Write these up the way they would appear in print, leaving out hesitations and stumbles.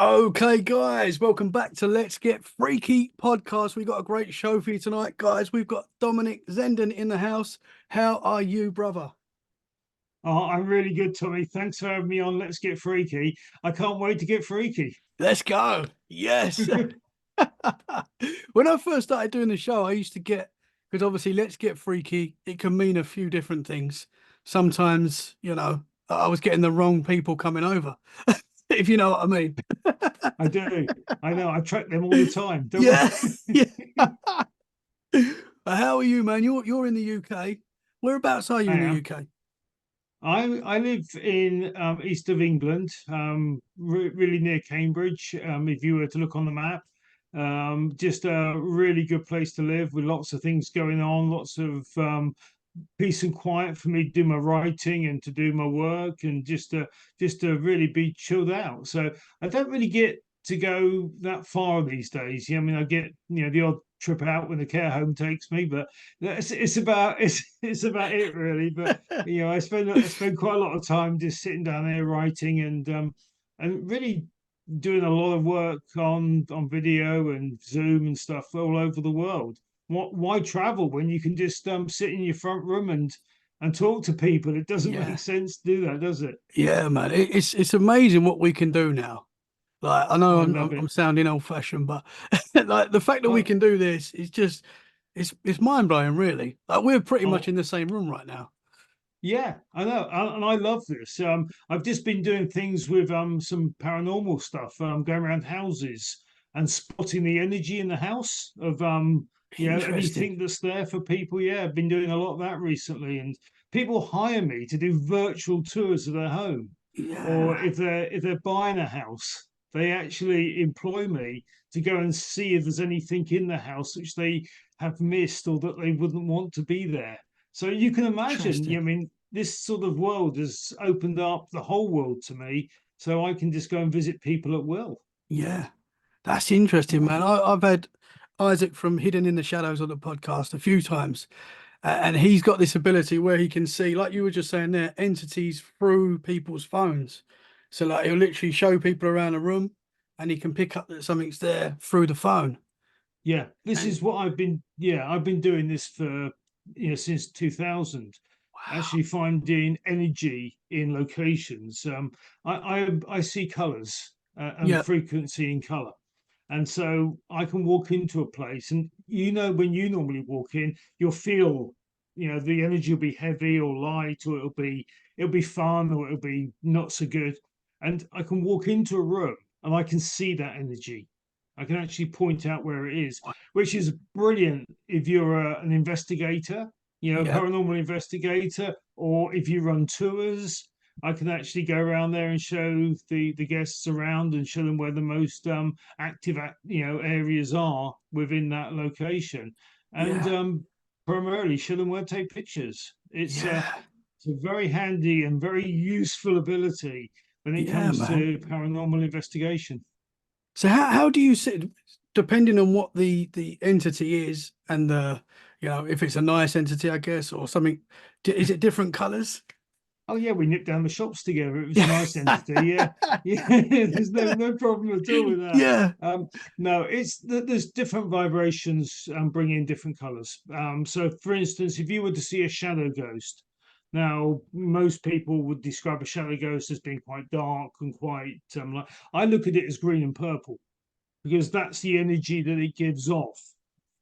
Okay, guys, welcome back to Let's Get Freaky podcast. We got a great show for you tonight, guys. We've got Dominic Zenden in the house. How are you, brother? Oh, I'm really good, Tommy. Thanks for having me on. Let's get freaky. I can't wait to get freaky. Let's go. Yes. When I first started doing the show, I used to get, because obviously Let's Get Freaky, it can mean a few different things. Sometimes, I was getting the wrong people coming over, if you know what I mean. I do. I know. I track them all the time. Don't Yeah. worry. Yeah. How are you, man? You're in the UK. Whereabouts are you I in the am. UK? I live in east of England, really near Cambridge. If you were to look on the map, just a really good place to live with lots of things going on, lots of peace and quiet for me to do my writing and to do my work and just to really be chilled out. So I don't really get to go that far these days. Yeah, I mean, I get the odd trip out when the care home takes me, but it's about it really. But I spend quite a lot of time just sitting down there writing and really doing a lot of work on video and Zoom and stuff all over the world. Why travel when you can just sit in your front room and talk to people? It doesn't make Yeah. sense to do that, does it? Yeah, man. It's amazing what we can do now. Like I know I I'm love I'm, I'm it. sounding old fashioned, but like the fact that we Oh, can do this is just it's mind blowing, really. Like we're pretty much oh, in the same room right now. yeah, I know, and I love this. I've just been doing things with some paranormal stuff. Going around houses and spotting the energy in the house of Interesting. anything that's there for people. Yeah, I've been doing a lot of that recently, and people hire me to do virtual tours of their home, or Yeah. if they're buying a house, they actually employ me to go and see if there's anything in the house which they have missed or that they wouldn't want to be there. So you can imagine, Interesting. I mean, this sort of world has opened up the whole world to me, so I can just go and visit people at will. Yeah. That's interesting, man. I've had Isaac from Hidden in the Shadows on the podcast a few times, and he's got this ability where he can see, like you were just saying there, entities through people's phones. So like he'll literally show people around a room, and he can pick up that something's there through the phone. Yeah, this And is what I've been doing this for since 2000, wow, actually finding energy in locations. I see colors and yeah, frequency in color. And so I can walk into a place, and when you normally walk in, you'll feel, the energy will be heavy or light, or it'll be fun, or it'll be not so good. And I can walk into a room and I can see that energy. I can actually point out where it is, which is brilliant if you're an investigator, a yeah, paranormal investigator, or if you run tours. I can actually go around there and show the guests around and show them where the most active areas are within that location, and yeah, primarily show them where to take pictures. yeah, It's a very handy and very useful ability when it yeah, comes man. to paranormal investigation. So how do you sit, depending on what the entity is and if it's a nice entity, I guess, or something, is it different colors? Oh yeah, we nipped down the shops together. It was a Yeah. nice entity. Yeah, yeah. There's no problem at all with that. Yeah. No, there's different vibrations bringing in different colors. So for instance, if you were to see a shadow ghost, now most people would describe a shadow ghost as being quite dark and quite like. I look at it as green and purple because that's the energy that it gives off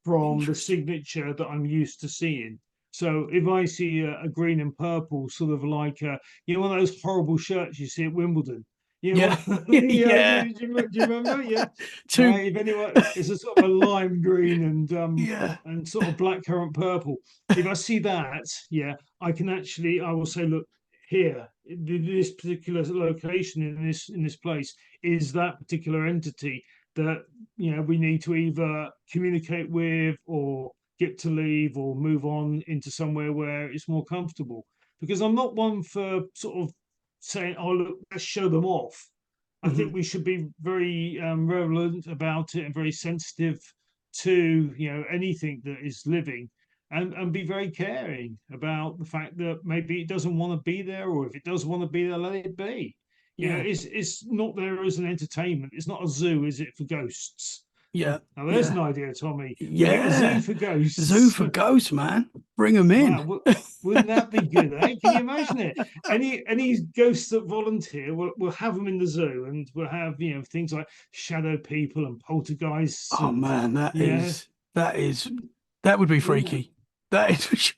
from the Interesting. signature that I'm used to seeing. So if I see a green and purple, sort of like one of those horrible shirts you see at Wimbledon. Yeah. Yeah, Yeah. do you remember? Yeah. Two. If anyone, it's a sort of a lime green Yeah. and sort of blackcurrant purple. If I see that, yeah, I will say, look, here, this particular location in this place is that particular entity that we need to either communicate with or get to leave or move on into somewhere where it's more comfortable. Because I'm not one for sort of saying, "Oh, look, let's show them off." I think Mhm. we should be very relevant about it and very sensitive to anything that is living, and be very caring about the fact that maybe it doesn't want to be there, or if it does want to be there, let it be. Yeah. It's not there as an entertainment. It's not a zoo, is it, for ghosts? Yeah. Now there's Yeah. an idea, Tommy. We'll get a zoo Yeah. for Zoo ghosts. for ghosts, man. Bring them Wow, in. wouldn't that be good? Eh? Can you imagine it? Any ghosts that volunteer, we'll have them in the zoo, and we'll have things like shadow people and poltergeists, Oh and man, yeah, that would be wouldn't that freaky. That is for sure.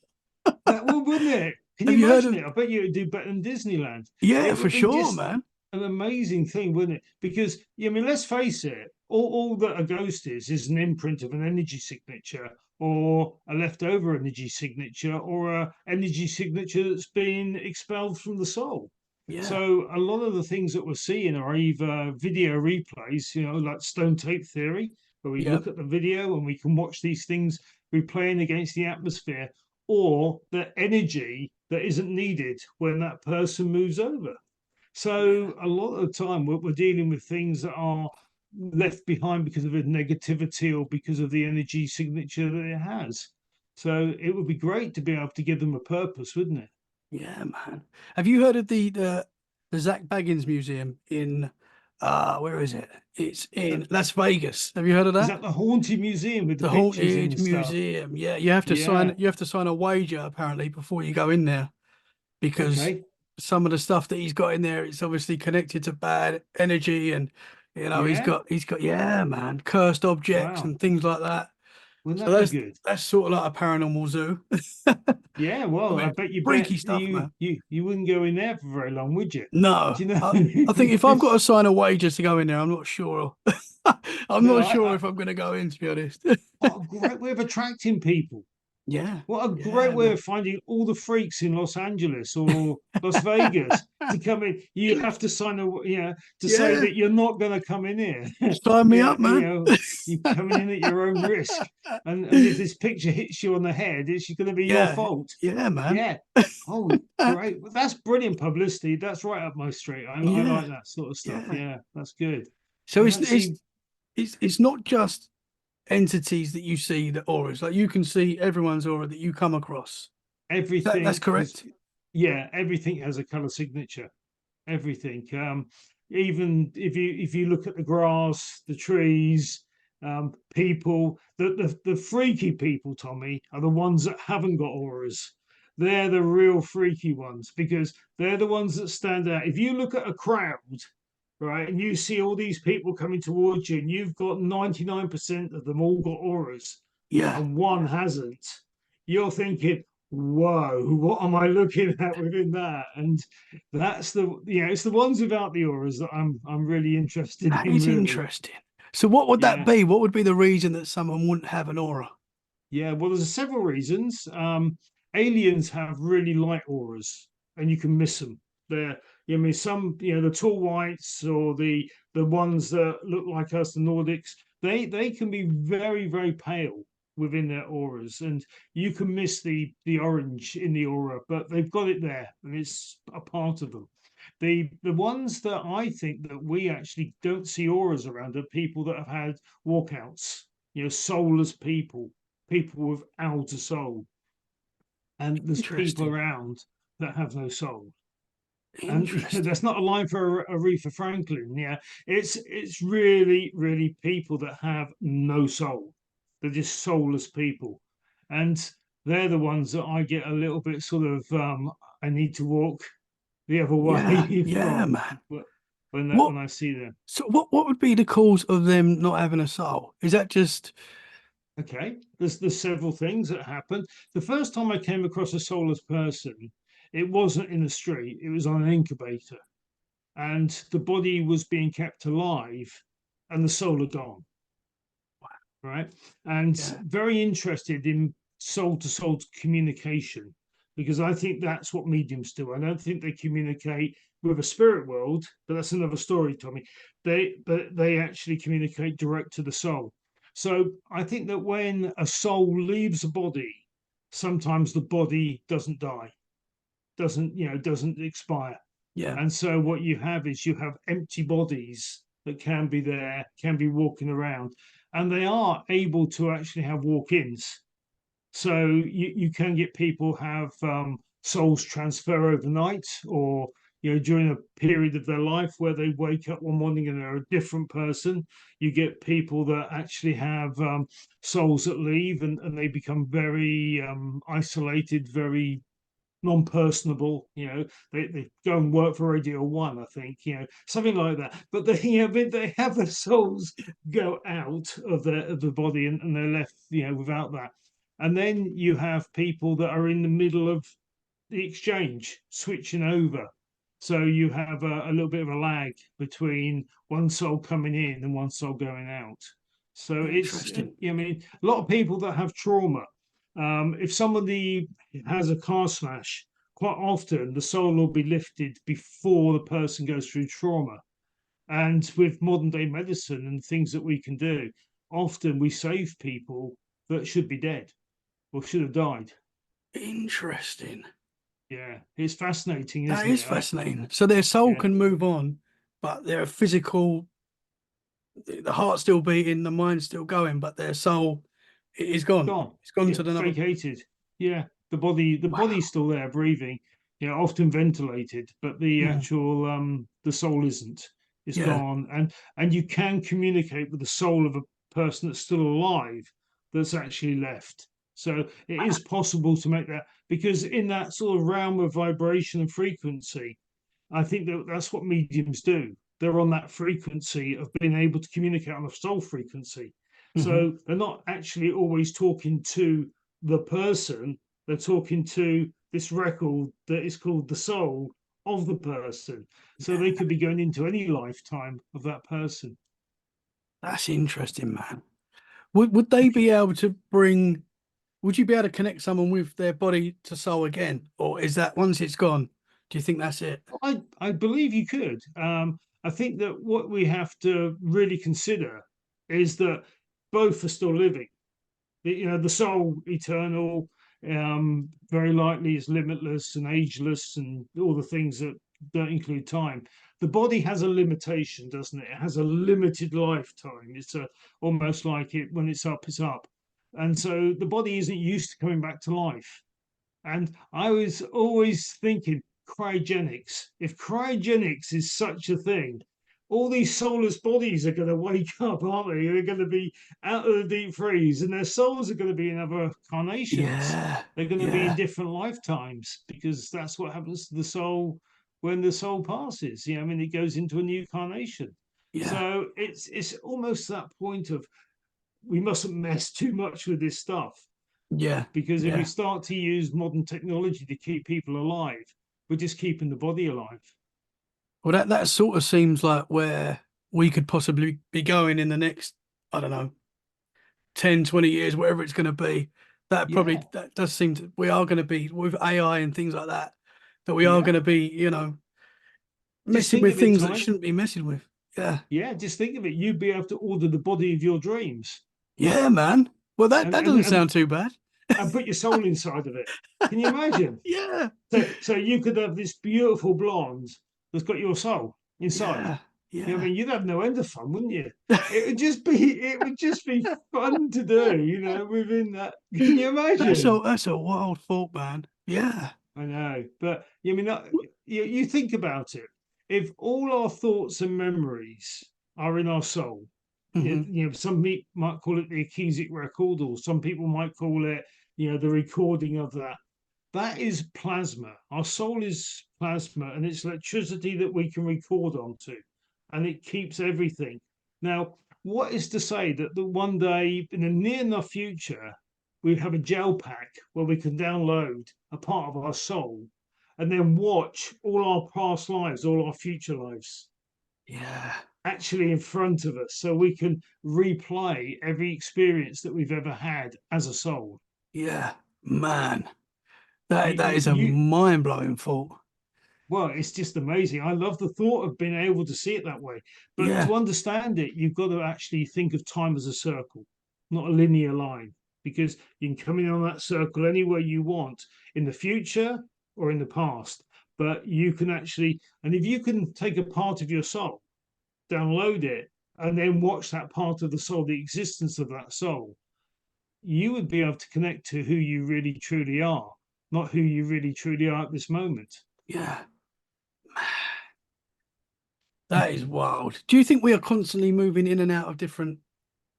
that would, wouldn't it? Can Have you you heard imagine of? it? I bet you it'd do better than Disneyland. Yeah, It for would be sure, just man. an amazing thing, wouldn't it? Because I mean, let's face it, all that a ghost is an imprint of an energy signature, or a leftover energy signature, or a energy signature that's been expelled from the soul. Yeah. So a lot of the things that we're seeing are either video replays, like stone tape theory, where we Yep. look at the video and we can watch these things replaying against the atmosphere, or the energy that isn't needed when that person moves over. Yeah. So a lot of the time we're dealing with things that are left behind because of a negativity or because of the energy signature that it has. So it would be great to be able to give them a purpose, wouldn't it? Yeah, man. Have you heard of the Zach Baggins Museum in where is it? It's in That, Las Vegas. Have you heard of is that? that the haunted museum with the The pictures Haunted and stuff? Museum. Yeah, Yeah. you have to sign a wager apparently before you go in there because Okay. some of the stuff that he's got in there it's obviously connected to bad energy and Yeah. he's got yeah, man, cursed objects Wow. and things like that. Wouldn't So that be good? that's sort of like a paranormal zoo. Yeah. I Well, I mean, bet you bet freaky stuff, you man. you you wouldn't go in there for very long, would you? No, Do you know? I think if I've got to sign a wager to go in there, I'm not sure. I'm No, not sure if I'm going to go in, to be honest. what a great way of attracting people. Yeah, What a great yeah, way man. of finding all the freaks in Los Angeles or Las Vegas to come in. You have to sign to say Yeah, that you're not going to come in here. sign me up, man. You're coming in at your own risk. And if this picture hits you on the head, it's going to be your Yeah, fault. yeah, man. Yeah. Oh, great. Well, that's brilliant publicity. That's right up my street. I Yeah, like that sort of stuff. yeah. Yeah, that's good. So And that's the it's not just entities that you see that auras. Like you can see everyone's aura that you come across. That's everything has, correct. yeah, everything has a color signature. Everything. Even if you look at the grass, the trees, people, the freaky people, Tommy, are the ones that haven't got auras. They're the real freaky ones because they're the ones that stand out. If you look at a crowd, right, and you see all these people coming towards you, and you've got 99% of them all got auras, Yeah, and one hasn't, you're thinking, whoa, what am I looking at within that? And that's it's the ones without the auras that I'm really interested that in, is really. interesting. So what would that Yeah. be? What would be the reason that someone wouldn't have an aura? Yeah, well, there's several reasons. Aliens have really light auras, and you can miss them. They're, I mean, the tall whites or the ones that look like us, the Nordics, they can be very, very pale within their auras, and you can miss the orange in the aura, but they've got it there, and it's a part of them. The ones that I think that we actually don't see auras around are people that have had walkouts, soulless people without a soul, and there's people Interesting. around that have no soul. And Interesting. that's not a line for Aretha Franklin. Yeah, it's really, really people that have no soul. They're just soulless people, and they're the ones that I get a little bit sort of I need to walk the other Yeah, way yeah, from man. when What I see them. so what would be the cause of them not having a soul? Is that just Okay, there's several things that happen. The first time I came across a soulless person, it wasn't in the street, it was on an incubator, and the body was being kept alive and the soul had gone, right? And yeah, very interested in soul to soul communication because I think that's what mediums do. I don't think they communicate with a spirit world, but that's another story, Tommy. They actually communicate direct to the soul. So I think that when a soul leaves a body, sometimes the body doesn't die, doesn't expire. yeah, And so what you have is you have empty bodies that can be there, can be walking around, and they are able to actually have walk-ins. So you can get people have souls transfer overnight, or during a period of their life where they wake up one morning and they're a different person. You get people that actually have souls that leave, and they become very isolated, very non-personable. They go and work for Radio One, I think, something like that. But they have their souls go out of the body, and they're left without that. And then you have people that are in the middle of the exchange, switching over. So you have a little bit of a lag between one soul coming in and one soul going out. So it's, Interesting. I mean, a lot of people that have trauma, if somebody has a car smash, quite often the soul will be lifted before the person goes through trauma. And with modern day medicine and things that we can do, often we save people that should be dead or should have died. Interesting. Yeah, it's fascinating, That isn't is it? fascinating. So their soul Yeah, can move on, but their physical, the heart's still beating, the mind's still going, but their soul is gone. gone. It's gone Yeah, to another. vacated. Yeah, the Wow. body's still there, breathing. Often ventilated, but the Mhm. actual the soul isn't. It's Yeah. gone, and you can communicate with the soul of a person that's still alive, that's actually left. So it is possible to make that, because in that sort of realm of vibration and frequency, I think that's what mediums do. They're on that frequency of being able to communicate on a soul frequency. Hmm. So they're not actually always talking to the person, they're talking to this record that is called the soul of the person. So Yeah. they could be going into any lifetime of that person. That's interesting, man. Would they be able to bring, would you be able to connect someone with their body to soul again? Or is that once it's gone, do you think that's it? I believe you could. I think that what we have to really consider is that both are still living. The soul eternal, very likely is limitless and ageless, and all the things that don't include time. The body has a limitation, doesn't it? It has a limited lifetime. It's almost like it when it's up, it's up. And so the body isn't used to coming back to life. And I was always thinking cryogenics. If cryogenics is such a thing, all these soulless bodies are going to wake up, aren't they? They're going to be out of the deep freeze, and their souls are going to be in other carnations. Yeah. They're going to be in Yeah. different lifetimes, because that's what happens to the soul when the soul passes. I mean, it goes into a new carnation. Yeah. So it's almost that point of, we mustn't mess too much with this stuff, Yeah. because if we Yeah. start to use modern technology to keep people alive, we're just keeping the body alive. Well, that sort of seems like where we could possibly be going in the next, I don't know, 10, 20 years, whatever it's going to be. That Yeah, probably, that does seem to, we are going to be with AI and things like that, that we are yeah. going to be, Just messing think with of it, things that Ty. shouldn't be messing with. Yeah. Yeah, just think of it. You'd be able to order the body of your dreams, Yeah, man. Well, that, and that and doesn't and, sound too bad. and put your soul inside of it. Can you imagine? Yeah. So you could have this beautiful blonde that's got your soul inside. Yeah. I Yeah. mean, you'd have no end of fun, wouldn't you? It would just be fun to do, within that. Can you imagine? That's a wild thought, man. Yeah. I know, but you mean you think about it. If all our thoughts and memories are in our soul, Hmm. some people might call it the akashic record, or some people might call it, the recording of that. That is plasma. Our soul is plasma, and it's electricity that we can record onto, and it keeps everything. Now, what is to say that one day in the near enough future, we have a gel pack where we can download a part of our soul and then watch all our past lives, all our future lives Yeah. actually in front of us, so we can replay every experience that we've ever had as a soul. Yeah. Man. You, That you, is a you mind-blowing thought. Well, it's just amazing. I love the thought of being able to see it that way. But Yeah. to understand it, you've got to actually think of time as a circle, not a linear line, because you can come in on that circle anywhere you want in the future or in the past. But you can actually, and if you can take a part of your soul, download it, and then watch that part of the soul, the existence of that soul, you would be able to connect to who you really truly are, not who you really truly are at this moment. Yeah. That is wild. Do you think we are constantly moving in and out of different,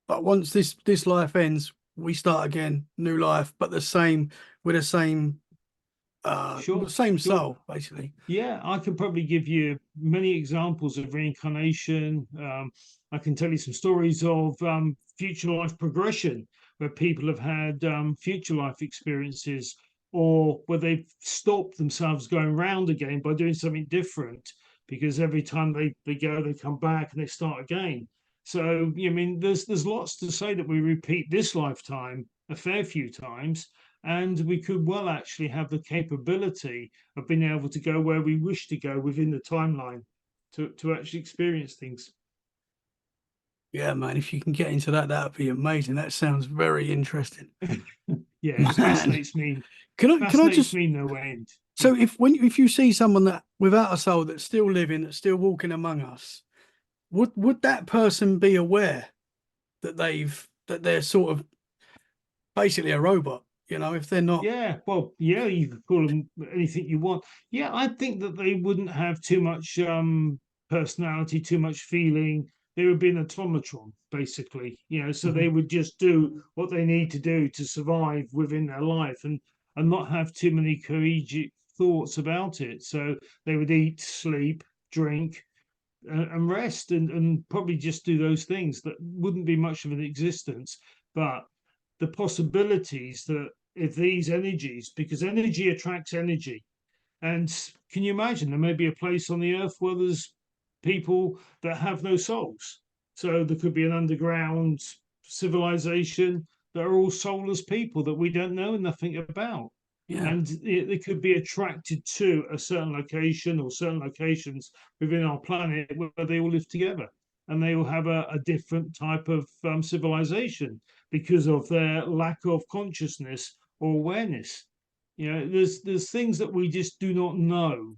but once this life ends, we start again, new life, but the same with the Sure, same sure. soul, basically. Yeah, I can probably give you many examples of reincarnation. I can tell you some stories of future life progression where people have had future life experiences, or where they've stopped themselves going round again by doing something different, because every time they go, they come back and they start again. So, I mean, there's lots to say that we repeat this lifetime a fair few times, and we could well actually have the capability of being able to go where we wish to go within the timeline to actually experience things. Yeah, man. If you can get into that, that would be amazing. That sounds very interesting, Yeah, it man. Can I fascinates just me no end. Yeah, so if you see someone that without a soul that's still living, that's still walking among us, would that person be aware that they're sort of basically a robot? You know, if they're not. yeah. Well, yeah, you could call them anything you want. Yeah, I think that they wouldn't have too much personality, too much feeling. They would be an automaton, basically. So they Mhm. would just do what they need to do to survive within their life, and not have too many courageous thoughts about it. So they would eat, sleep, drink, and rest, and probably just do those things that wouldn't be much of an existence. But the possibilities that if these energies, because energy attracts energy, and can you imagine there may be a place on the earth where there's people that have no souls? So there could be an underground civilization that are all soulless people that we don't know nothing about. Yeah, And they could be attracted to a certain location or certain locations within our planet where they all live together. And they will have a different type of civilization because of their lack of consciousness or awareness. There's things that we just do not know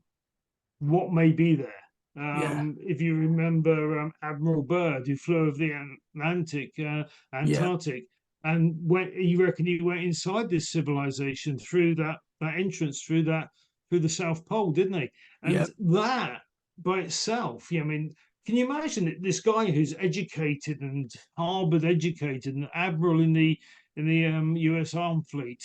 what may be there. yeah, If you remember Admiral Byrd, who flew over the Atlantic, yeah, Antarctic, and you reckon he went inside this civilization through that entrance through the South Pole, didn't he? yeah, And that by itself, I mean, can you imagine it, this guy who's educated and Harvard educated, and admiral in the U.S. Armed Fleet,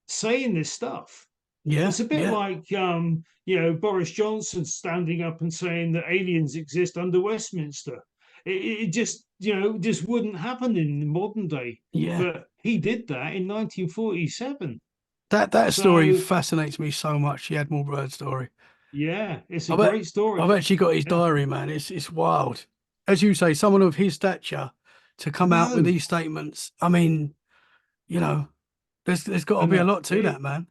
saying this stuff? yeah, It's a bit yeah, like Boris Johnson standing up and saying that aliens exist under Westminster. It just wouldn't happen in the modern day. yeah. But he did that in 1947. That story So fascinates me so much. The Admiral Byrd story. yeah, it's a I bet great story. I've actually got his Yeah. diary, man. It's wild. As you say, someone of his stature to I come out with know, these statements. I mean, you know, there's got I to be a know. lot to that, man.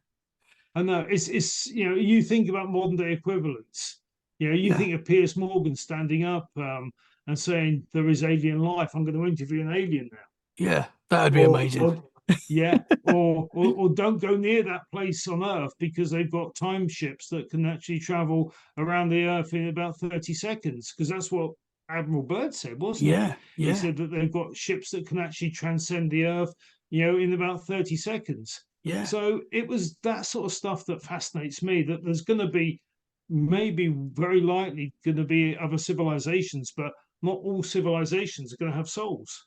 I know. It's you think about modern day equivalents. You Yeah, think of Piers Morgan standing up and saying there is alien life. I'm going to interview an alien now. yeah, that'd be or amazing. or yeah, or don't go near that place on Earth because they've got time ships that can actually travel around the Earth in about 30 seconds. Because that's what Admiral Byrd said, wasn't he? Yeah, He yeah, said that they've got ships that can actually transcend the Earth, in about 30 seconds. yeah, So it was that sort of stuff that fascinates me. That there's going to be, maybe very likely, going to be other civilizations, but not all civilizations are going to have souls.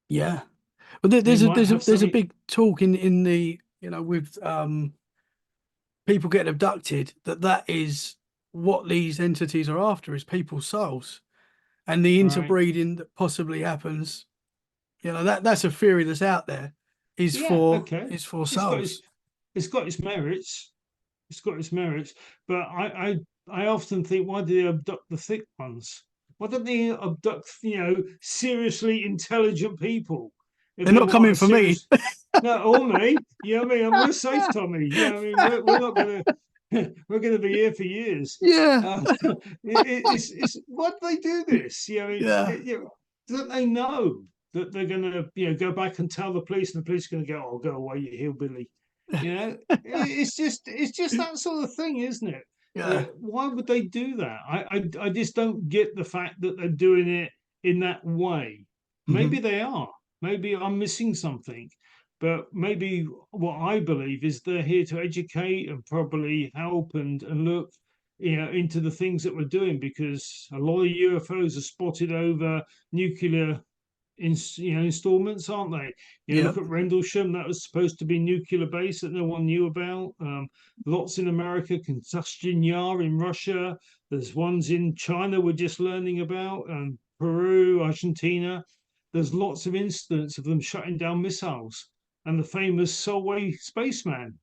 yeah. But They might have there's a something. big talk in the with people getting abducted that is what these entities are after is people's souls and the Right. interbreeding that possibly happens. That's a theory that's out there Yeah, okay. is for It's got its souls. it's got its merits. It's got its merits. But I often think, why do they abduct the thick ones? Why don't they abduct, seriously intelligent people if They're they not want coming a for me. serious. No, or me. You know what I mean? And we're safe, Tommy. I mean, we're not gonna we're gonna be here for years. Yeah, It's why do they do this? I mean, yeah, don't they know that they're gonna go back and tell the police, and the police are gonna go, "Oh, go away, you hillbilly." It's just that sort of thing, isn't it? yeah. Why would they do that? I just don't get the fact that they're doing it in that way. Maybe Hmm. they are. Maybe I'm missing something. But maybe what I believe is they're here to educate and probably help and look. into the things that we're doing, because a lot of UFOs are spotted over nuclear installments, aren't they? Yeah. Look at Rendlesham, that was supposed to be nuclear base that no one knew about. Lots in America, Combustion Yar in Russia. There's ones in China we're just learning about, Peru, Argentina. There's lots of incidents of them shutting down missiles. And the famous Solway spaceman,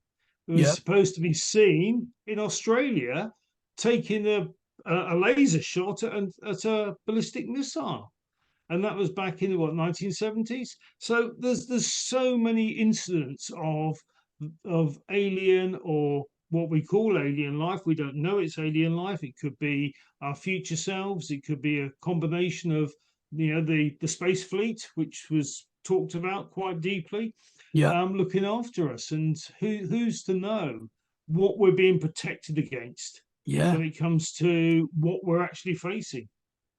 who was Yeah. supposed to be seen in Australia taking a laser shot at a ballistic missile, and that was back in the 1970s. So there's so many incidents of alien, or what we call alien life. We don't know it's alien life. It could be our future selves. It could be a combination of the space fleet, which was talked about quite deeply, Yeah. looking after us. And who's to know what we're being protected against Yeah. when it comes to what we're actually facing?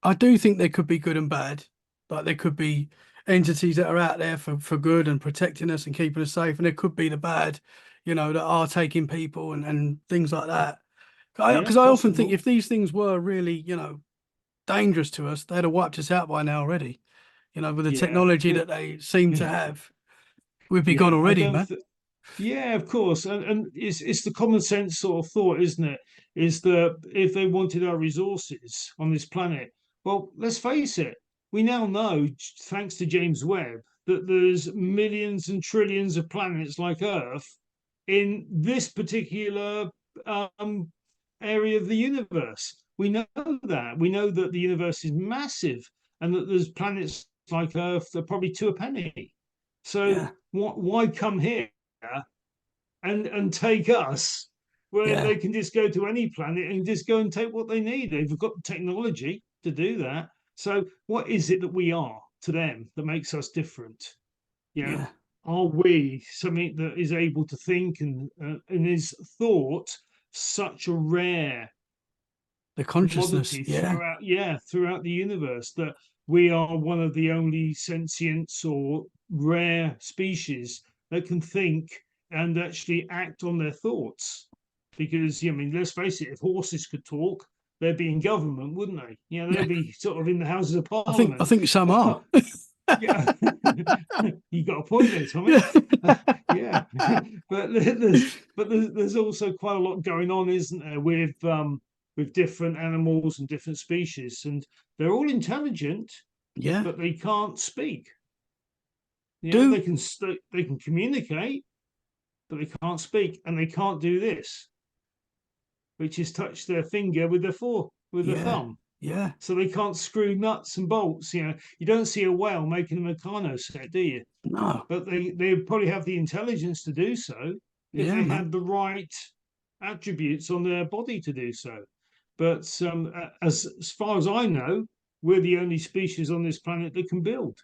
I do think there could be good and bad. Like there could be entities that are out there for good and protecting us and keeping us safe, and there could be the bad, that are taking people and things like that. Yeah, Because I often think possible. if these things were really, dangerous to us, they'd have wiped us out by now already. With the Yeah, technology that they seem to have, we'd be gone yeah. I already, don't. man. Yeah, of course, and it's the common sense sort of thought, isn't it? Is that if they wanted our resources on this planet, well, let's face it, we now know, thanks to James Webb, that there's millions and trillions of planets like Earth in this particular um, area of the universe. We know that. We know that the universe is massive, and that there's planets like Earth that are probably two a penny. So Yeah. why come here and take us, when Yeah. they can just go to any planet and just go and take what they need? They've got the technology to do that. So what is it that we are to them that makes us different? You know, Yeah. are we something that is able to think, and is thought such a rare The consciousness. commodity Yeah. throughout the universe, that we are one of the only sentients or rare species that can think and actually act on their thoughts? Because let's face it, if horses could talk, they'd be in government, wouldn't they? Yeah. They'd be sort of in the houses of I parliament. think some are. Yeah, you got a point there, Tommy. Yeah. Yeah, but there's also quite a lot going on, isn't there, with different animals and different species, and they're all intelligent, Yeah. but they can't speak. Do They can communicate, but they can't speak, and they can't do this, which is touch their finger with their yeah. thumb. Yeah. So they can't screw nuts and bolts. You don't see a whale making a Meccano set, do you? No. But they probably have the intelligence to do so if Yeah, they man. had the right attributes on their body to do so. But as far as I know, we're the only species on this planet that can build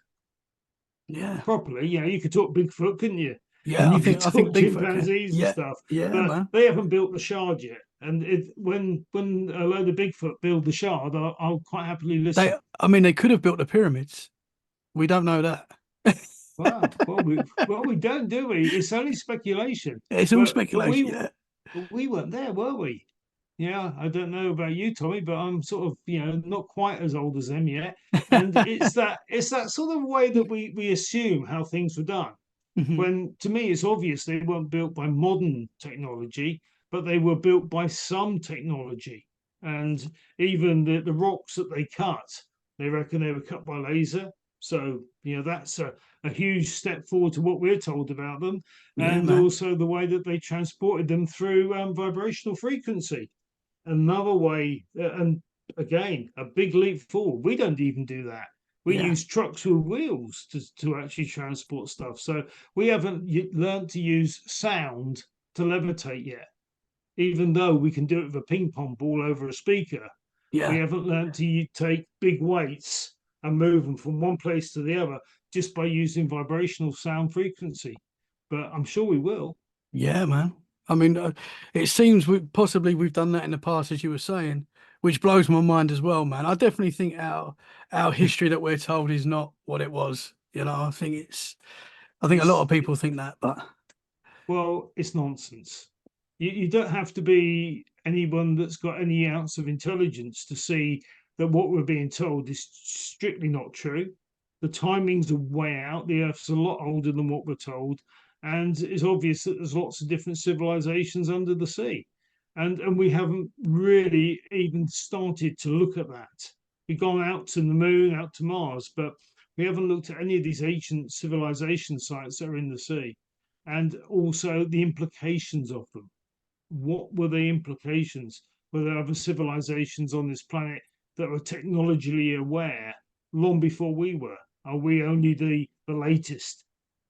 Yeah. properly. You could talk Bigfoot, couldn't you? Yeah. And I you think could I think talk Bigfoot can. chimpanzees and Yeah. stuff, Yeah, but man. they haven't built the Shard yet. And when a load of Bigfoot build the Shard, I'll quite happily They listen. I mean they could have built the pyramids. We don't know that. Wow. Well, we don't, do we? It's only speculation. It's all But speculation, yeah. we weren't there, were we? Yeah, I don't know about you, Tommy, but I'm sort of, not quite as old as them yet. And it's that sort of way that we assume how things were done. Mhm. When to me it's obvious they weren't built by modern technology, but they were built by some technology. And even the rocks that they cut, they reckon they were cut by laser. So that's a huge step forward to what we're told about them. Yeah, And man. also the way that they transported them through vibrational frequency. Another way, and again, a big leap forward. We don't even do that. We Yeah. use trucks with wheels to actually transport stuff. So we haven't learned to use sound to levitate yet, even though we can do it with a ping pong ball over a speaker. We Yeah. haven't learned to take big weights and move them from one place to the other just by using vibrational sound frequency. But I'm sure we will. Yeah, man. I mean, it seems we've done that in the past, as you were saying, which blows my mind as well, man. I definitely think our history that we're told is not what it was. I think a lot It's of people think that, but Well, it's nonsense. You don't have to be anyone that's got any ounce of intelligence to see that what we're being told is strictly not true. The timings are way out. The Earth's a lot older than what we're told, and it's obvious that there's lots of different civilizations under the sea, and we haven't really even started to look at that. We've gone out to the moon, out to Mars, but we haven't looked at any of these ancient civilization sites that are in the sea, and also the implications of them. What were the implications? Were there other civilizations on this planet that were technologically aware long before we were? Are we only the latest?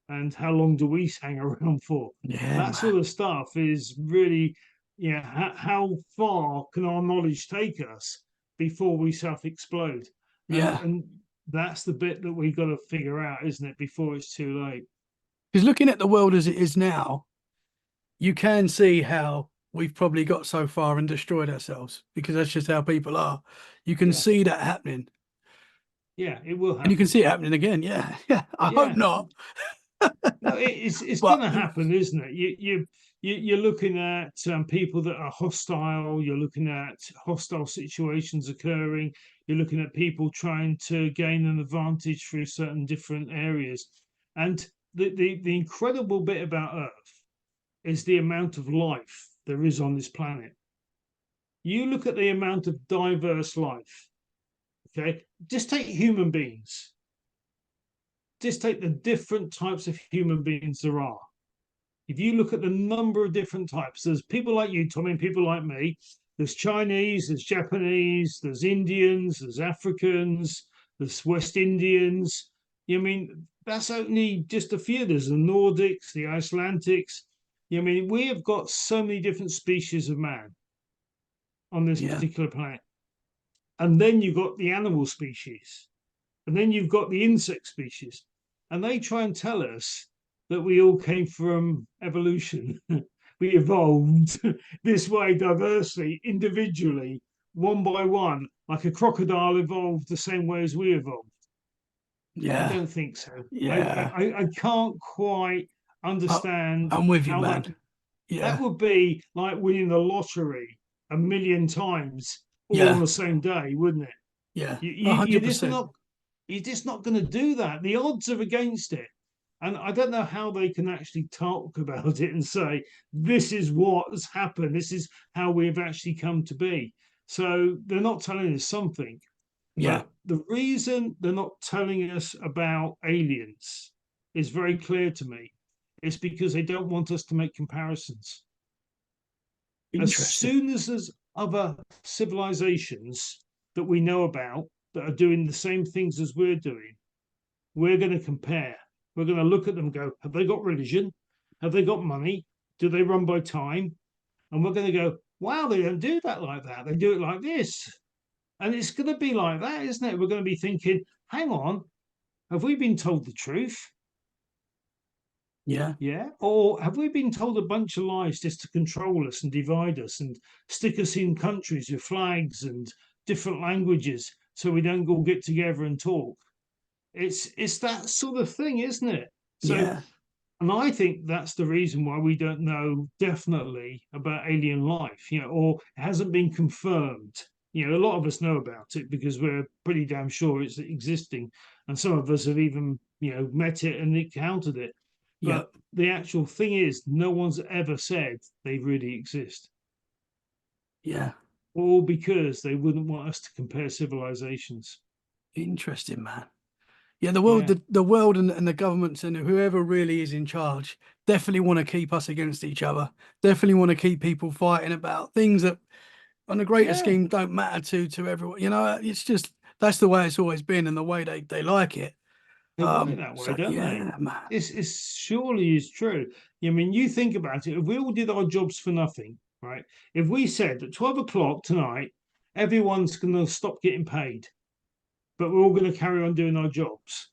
And how long do we hang around for? Yeah, That sort man. of stuff is really, yeah, how far can our knowledge take us before we self-explode? Yeah. And that's the bit that we've got to figure out, isn't it, before it's too late? Because looking at the world as it is now, you can see how we've probably got so far and destroyed ourselves because that's just how people are. You can Yeah, see that happening, yeah, it will and you can happen. see it happening again. Yeah, yeah. I hope Yeah, not, no, it's going but to happen, isn't it? You're looking at people that are hostile. You're looking at hostile situations occurring. You're looking at people trying to gain an advantage through certain different areas. And the incredible bit about Earth is the amount of life there is on this planet. You look at the amount of diverse life. Okay, just take human beings. Just take the different types of human beings there are. If you look at the number of different types, there's people like you, Tommy, and people like me. There's Chinese, there's Japanese, there's Indians, there's Africans, there's West Indians. You mean that's only just a few. There's the Nordics, the Icelandics. You mean we have got so many different species of man on this yeah, particular planet, and then you've got the animal species, and then you've got the insect species, and they try and tell us that we all came from evolution. We evolved this way diversely, individually, one by one, like a crocodile evolved the same way as we evolved. I yeah, don't think so. yeah. I can't quite I, understand I'm with you, how man. that Yeah, would be like winning the lottery a million times all on yeah, the same day, wouldn't it? yeah. You, a you hundred you're just percent. not you're just not going to do that. The odds are against it. And I don't know how they can actually talk about it and say, this is what has happened. This is how we've actually come to be. So they're not telling us something. Yeah, But the reason they're not telling us about aliens is very clear to me. It's because they don't want us to make comparisons. As interesting. soon as there's other civilizations that we know about that are doing the same things as we're doing, we're going to compare. We're going to look at them and go, have they got religion? Have they got money? Do they run by time? And we're going to go, wow, they don't do that like that. They do it like this. And it's going to be like that, isn't it? We're going to be thinking, hang on, have we been told the truth? Yeah, Yeah. Or have we been told a bunch of lies just to control us and divide us and stick us in countries with flags and different languages so we don't all get together and talk? It's that sort of thing, isn't it? So, yeah, and I think that's the reason why we don't know definitely about alien life, or it hasn't been confirmed. A lot of us know about it because we're pretty damn sure it's existing, and some of us have even, met it and encountered it. yeah, But the actual thing is, no one's ever said they really exist, yeah. all because they wouldn't want us to compare civilizations. Interesting, man. Yeah, the world, Yeah, the world, and the governments and whoever really is in charge definitely want to keep us against each other. Definitely want to keep people fighting about things that, on the greater yeah, scheme, don't matter to everyone. It's just that's the way it's always been, and the way they like it. they want it that way, So don't they? yeah, man. It's surely is true. I mean, you think about it. If we all did our jobs for nothing, right? If we said at 12 o'clock tonight, everyone's going to stop getting paid, but we're all going to carry on doing our jobs,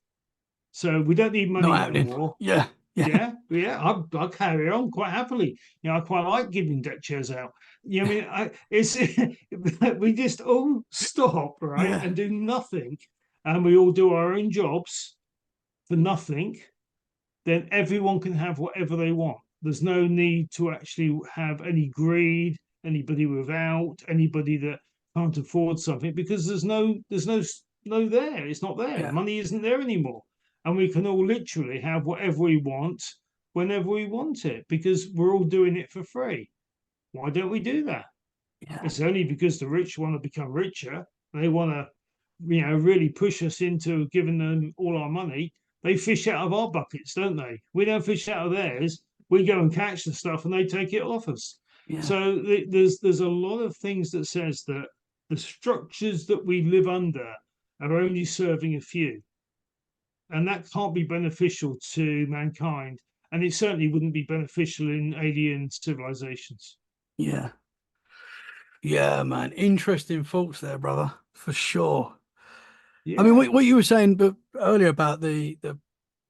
so we don't need Not money no happening. more. Yeah, yeah, Yeah, yeah, I'll carry on quite happily. I quite like giving deck chairs out. I mean, it's we just all stop, right, yeah, and do nothing, and we all do our own jobs for nothing. Then everyone can have whatever they want. There's no need to actually have any greed, anybody without, anybody that can't afford something, because there's no there. It's not there. Yeah. Money isn't there anymore, and we can all literally have whatever we want whenever we want it because we're all doing it for free. Why don't we do that? Yeah. It's only because the rich want to become richer. They want to, really push us into giving them all our money. They fish out of our buckets, don't they? We don't fish out of theirs. We go and catch the stuff, and they take it off us. Yeah. So there's a lot of things that says that the structures that we live under are only serving a few, and that can't be beneficial to mankind. And it certainly wouldn't be beneficial in alien civilizations. Yeah. Yeah, man. Interesting thoughts there, brother, for sure. I mean, Yeah, what you were saying but earlier about the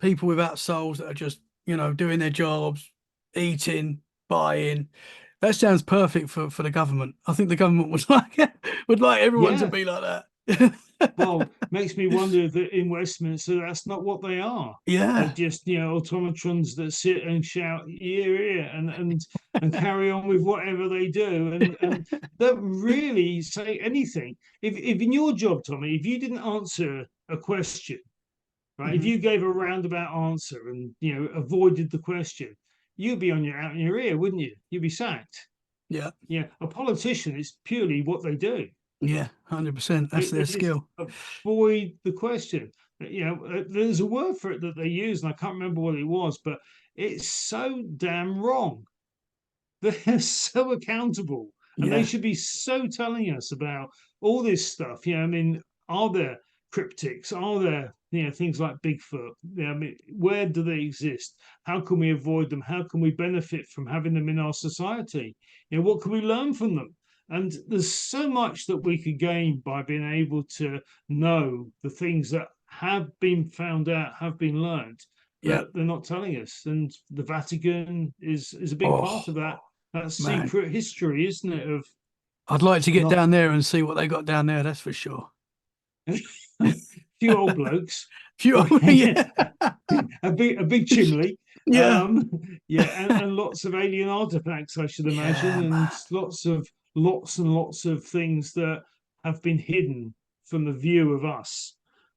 people without souls that are just, doing their jobs, eating, buying. That sounds perfect for the government. I think the government would like everyone to yeah. be like that. Well, makes me wonder that in Westminster, that's not what they are. They're Yeah. just, automatrons that sit and shout ear ear and carry on with whatever they do and don't really say anything. If in your job, Tommy, if you didn't answer a question, right, if Mhm. you gave a roundabout answer and avoided the question, you'd be on your out in your ear, wouldn't you? You'd be sacked. Yeah. Yeah, a politician is purely what they do. Yeah. 100%. That's They their just skill. avoid the question. There's a word for it that they use, and I can't remember what it was, but it's so damn wrong. They're so accountable, and they Yeah. should be so telling us about all this stuff. I mean, are there cryptics? Are there things like Bigfoot? I mean, where do they exist? How can we avoid them? How can we benefit from having them in our society? What can we learn from them? And there's so much that we could gain by being able to know the things that have been found out, have been learned, Yeah. but they're not telling us. And the Vatican is a big part of Oh, that man. secret history, isn't it? Of I'd like to get not down there and see what they got down there, that's for sure. a few old blokes, Yeah. a big chimney, Yeah. yeah, and lots of alien artifacts, I should imagine, Yeah, man. and lots and lots of things that have been hidden from the view of us,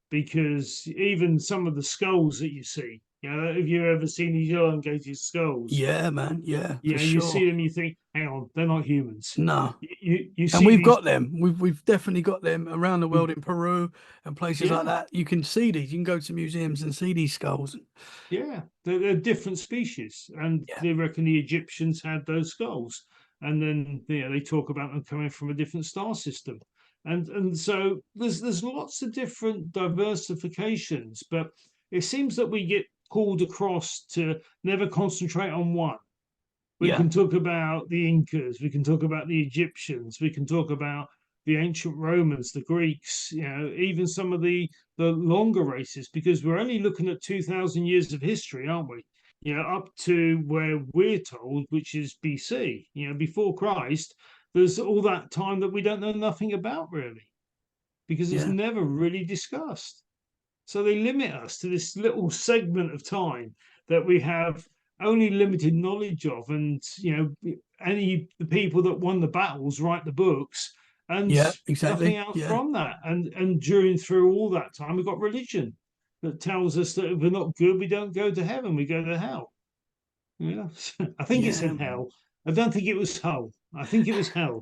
because even some of the skulls that you see, have you ever seen these elongated skulls? Yeah, man. Yeah, for Yeah, you see sure. them, you think, hang on, they're not humans. No. You And see we've these, got them. We've definitely got them around the we world in Peru and places like yeah, that. You can see these. You can go to museums and see these skulls. yeah, they're different species, and Yeah. they reckon the Egyptians had those skulls, and then they talk about them coming from a different star system, and so there's lots of different diversifications, but it seems that we get pulled across to never concentrate on one. We Yeah. can talk about the Incas, we can talk about the Egyptians, we can talk about the ancient Romans, the Greeks, even some of the longer races, because we're only looking at 2,000 years of history, aren't we? Up to where we're told, which is BC, before Christ. There's all that time that we don't know nothing about really, because it's Yeah. never really discussed. So they limit us to this little segment of time that we have only limited knowledge of. And, any the people that won the battles write the books and Yeah, nothing exactly. else Yeah. from that. And during through all that time, we've got religion that tells us that if we're not good, we don't go to heaven, we go to hell. Yeah. I think it Yeah, said man. hell. I don't think it was hell. I think it was hell.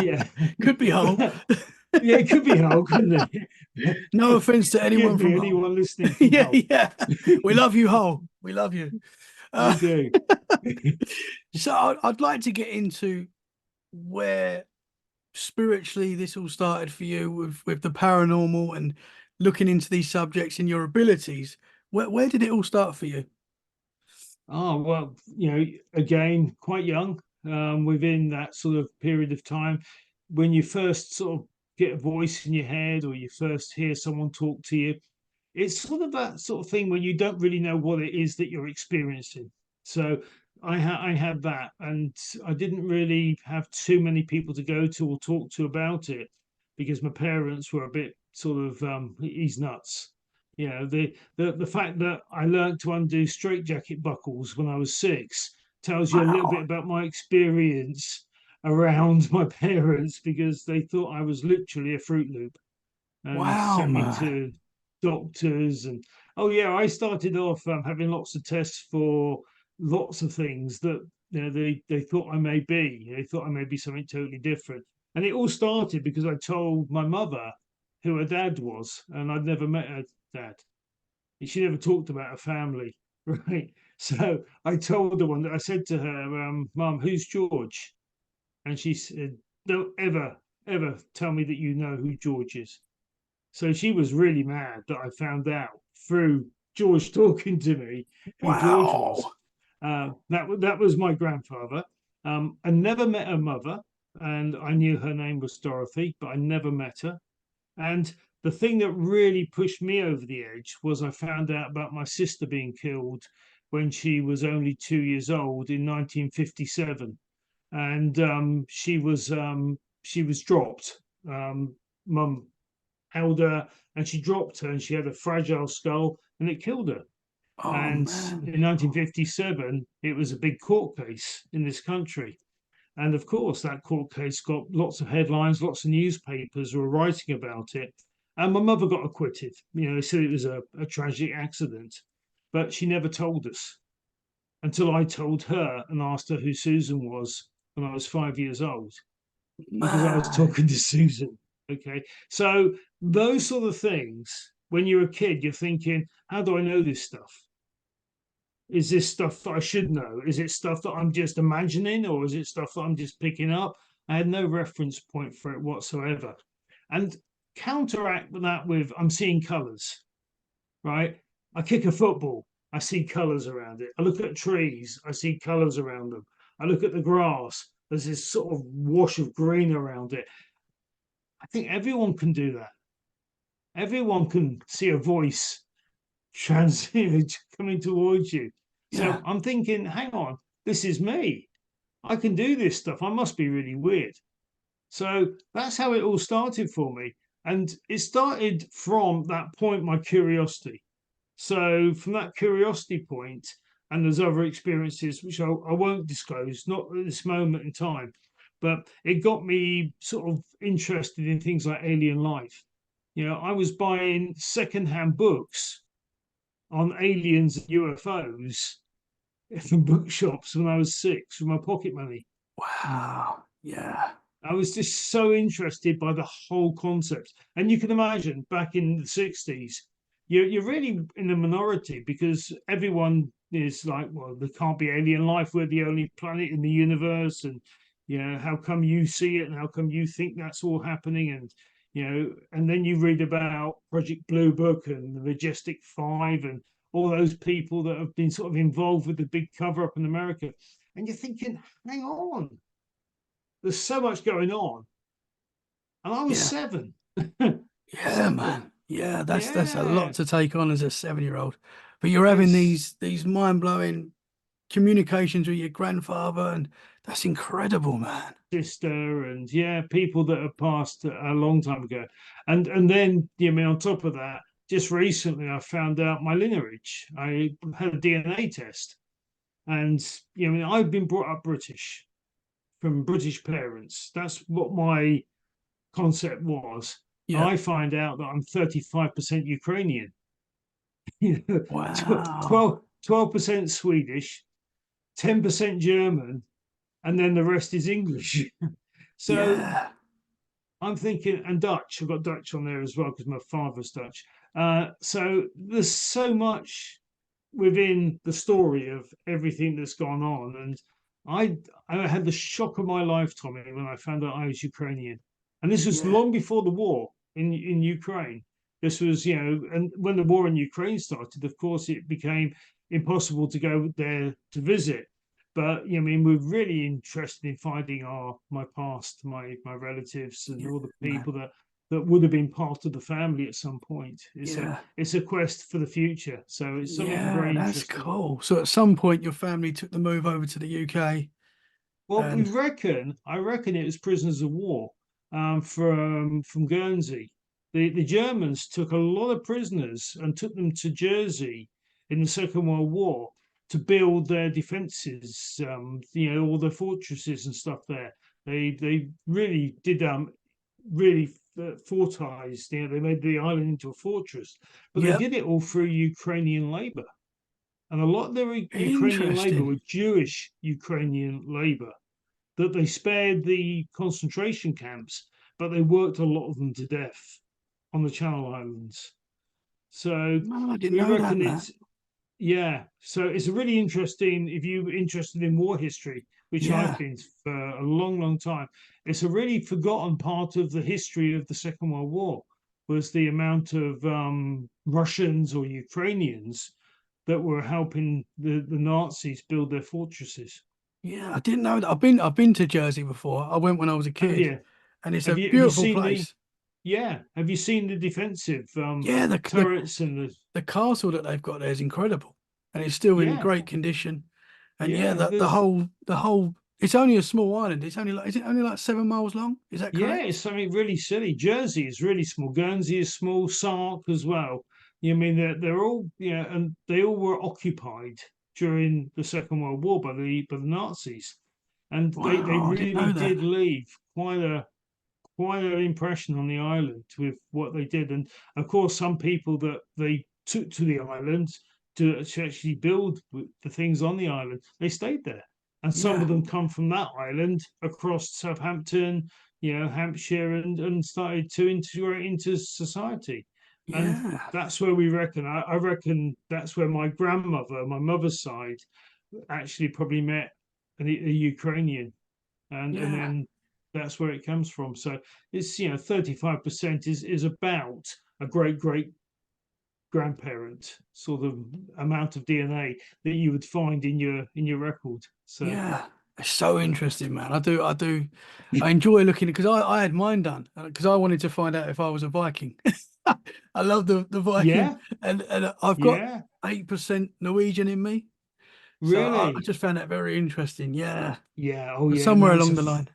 Yeah. Could be whole. But yeah, it could be hell, couldn't it? No offense to Forgive anyone me, from Hull. anyone listening from Yeah, hell. yeah. We love you, Hull. We love you. We Uh, do. so I'd like to get into where spiritually this all started for you with the paranormal and looking into these subjects and your abilities. Where did it all start for you? Oh, well, again, quite young, within that sort of period of time, when you first sort of get a voice in your head or you first hear someone talk to you, it's sort of that sort of thing where you don't really know what it is that you're experiencing. So I had that, and I didn't really have too many people to go to or talk to about it because my parents were a bit sort of he's nuts. The fact that I learned to undo straitjacket buckles when I was 6 tells you a little bit Wow. about my experience. around my parents because they thought I was literally a Fruit Loop and Wow, sent me man. to doctors. And oh yeah, I started off having lots of tests for lots of things that they thought I may be. They thought I may be something totally different. And it all started because I told my mother who her dad was, and I'd never met her dad. She never talked about her family, right? So I told her one that I said to her, Mum, who's George? And she said, don't ever tell me that you know who George is. So she was really mad that I found out through George talking to me who George was. Wow. That was my grandfather. I never met her mother, and I knew her name was Dorothy, but I never met her. And the thing that really pushed me over the edge was I found out about my sister being killed when she was only 2 years old in 1957, and she was dropped. Mum held her and she dropped her, and she had a fragile skull, and it killed her. Oh, And man. in 1957, it was a big court case in this country. And of course, that court case got lots of headlines, lots of newspapers were writing about it. And my mother got acquitted. They said it was a tragic accident, but she never told us until I told her and asked her who Susan was when I was 5 years old, because I was Man. talking to Susan. Okay. So those sort of things, when you're a kid, you're thinking, how do I know this stuff? Is this stuff that I should know? Is it stuff that I'm just imagining, or is it stuff that I'm just picking up? I had no reference point for it whatsoever. And counteract that with I'm seeing colors, right? I kick a football, I see colors around it. I look at trees, I see colors around them. I look at the grass, there's this sort of wash of green around it. I think everyone can do that. Everyone can see a voice coming towards you. Yeah. So I'm thinking, hang on, this is me. I can do this stuff. I must be really weird. So that's how it all started for me. And it started from that point, my curiosity. So from that curiosity point, and there's other experiences which I won't disclose, not at this moment in time, but it got me sort of interested in things like alien life. I was buying secondhand books on aliens and UFOs from bookshops when I was 6 with my pocket money. Wow. Yeah. I was just so interested by the whole concept. And you can imagine back in the 60s, you're really in the minority because everyone is like, well, there can't be alien life. We're the only planet in the universe. And, how come you see it? And how come you think that's all happening? And then you read about Project Blue Book and the Majestic Five and all those people that have been sort of involved with the big cover up in America. And you're thinking, hang on, there's so much going on. And I was Yeah. 7. Yeah, 7. man. Yeah, that's a lot Yeah. to take on as a 7-year-old. But you're having It's these mind-blowing communications with your grandfather, and that's incredible, man. sister and yeah, people that have passed a long time ago. And then, on top of that, just recently I found out my lineage. I had a DNA test. And I've been brought up British from British parents. That's what my concept was. Yeah. I find out that I'm 35% Ukrainian, Wow. 12% Swedish, 10% German, and then the rest is English. So Yeah. I'm thinking, and Dutch, I've got Dutch on there as well because my father's Dutch. So there's so much within the story of everything that's gone on. And I had the shock of my life, Tommy, when I found out I was Ukrainian. And this was Yeah. long before the war in Ukraine. This was, and when the war in Ukraine started, of course, it became impossible to go there to visit. But we're really interested in finding my past, my relatives, and Yeah, all the man. people that would have been part of the family at some point. Yeah. It's a quest for the future. So it's something I'm Yeah, very that's interested in. cool. So at some point your family took the move over to the UK Well, and I reckon it was prisoners of war from Guernsey. The Germans took a lot of prisoners and took them to Jersey in the Second World War to build their defences, all the fortresses and stuff there. They really did really fortified. They made the island into a fortress, but they Yep. did it all through Ukrainian labor, and a lot of the Ukrainian labor Interesting. were Jewish Ukrainian labor that they spared the concentration camps, but they worked a lot of them to death on the Channel Islands. So No, I didn't we know that, reckon man. it's yeah. So it's a really interesting if you're interested in war history, which I've Yeah. been for a long, long time. It's a really forgotten part of the history of the Second World War was the amount of Russians or Ukrainians that were helping the Nazis build their fortresses. Yeah, I didn't know that. I've been to Jersey before. I went when I was a Have kid, you? and it's a Have you beautiful seen the place. yeah? Have you seen the defensive Yeah, turrets and the castle that they've got there is incredible, and it's still in yeah, great condition. And yeah, yeah? the whole it's only a small island. It's only like is it only like 7 miles long? Is that Yeah, it's correct? something really silly. Jersey is really small. Guernsey is small. Sark as well. You mean they're all yeah, and they all were occupied during the Second World War by the Nazis, and they Wow, I didn't really know that. did leave quite an impression on the island with what they did. And of course, some people that they took to the island to actually build the things on the island, they stayed there. And some Yeah, of them come from that island across Southampton, Hampshire, and started to integrate into society. And yeah, that's where we reckon, I reckon that's where my grandmother, my mother's side, actually probably met a Ukrainian and yeah, then that's where it comes from. So it's 35% is about a great grandparent sort of amount of DNA that you would find in your record. So yeah. It's so interesting, man. I enjoy looking because I had mine done because I wanted to find out if I was a Viking. I love the Viking, yeah, and I've got yeah, 8% Norwegian in me, so I really, just found that very interesting. Yeah, yeah, oh but yeah, somewhere no, along the line.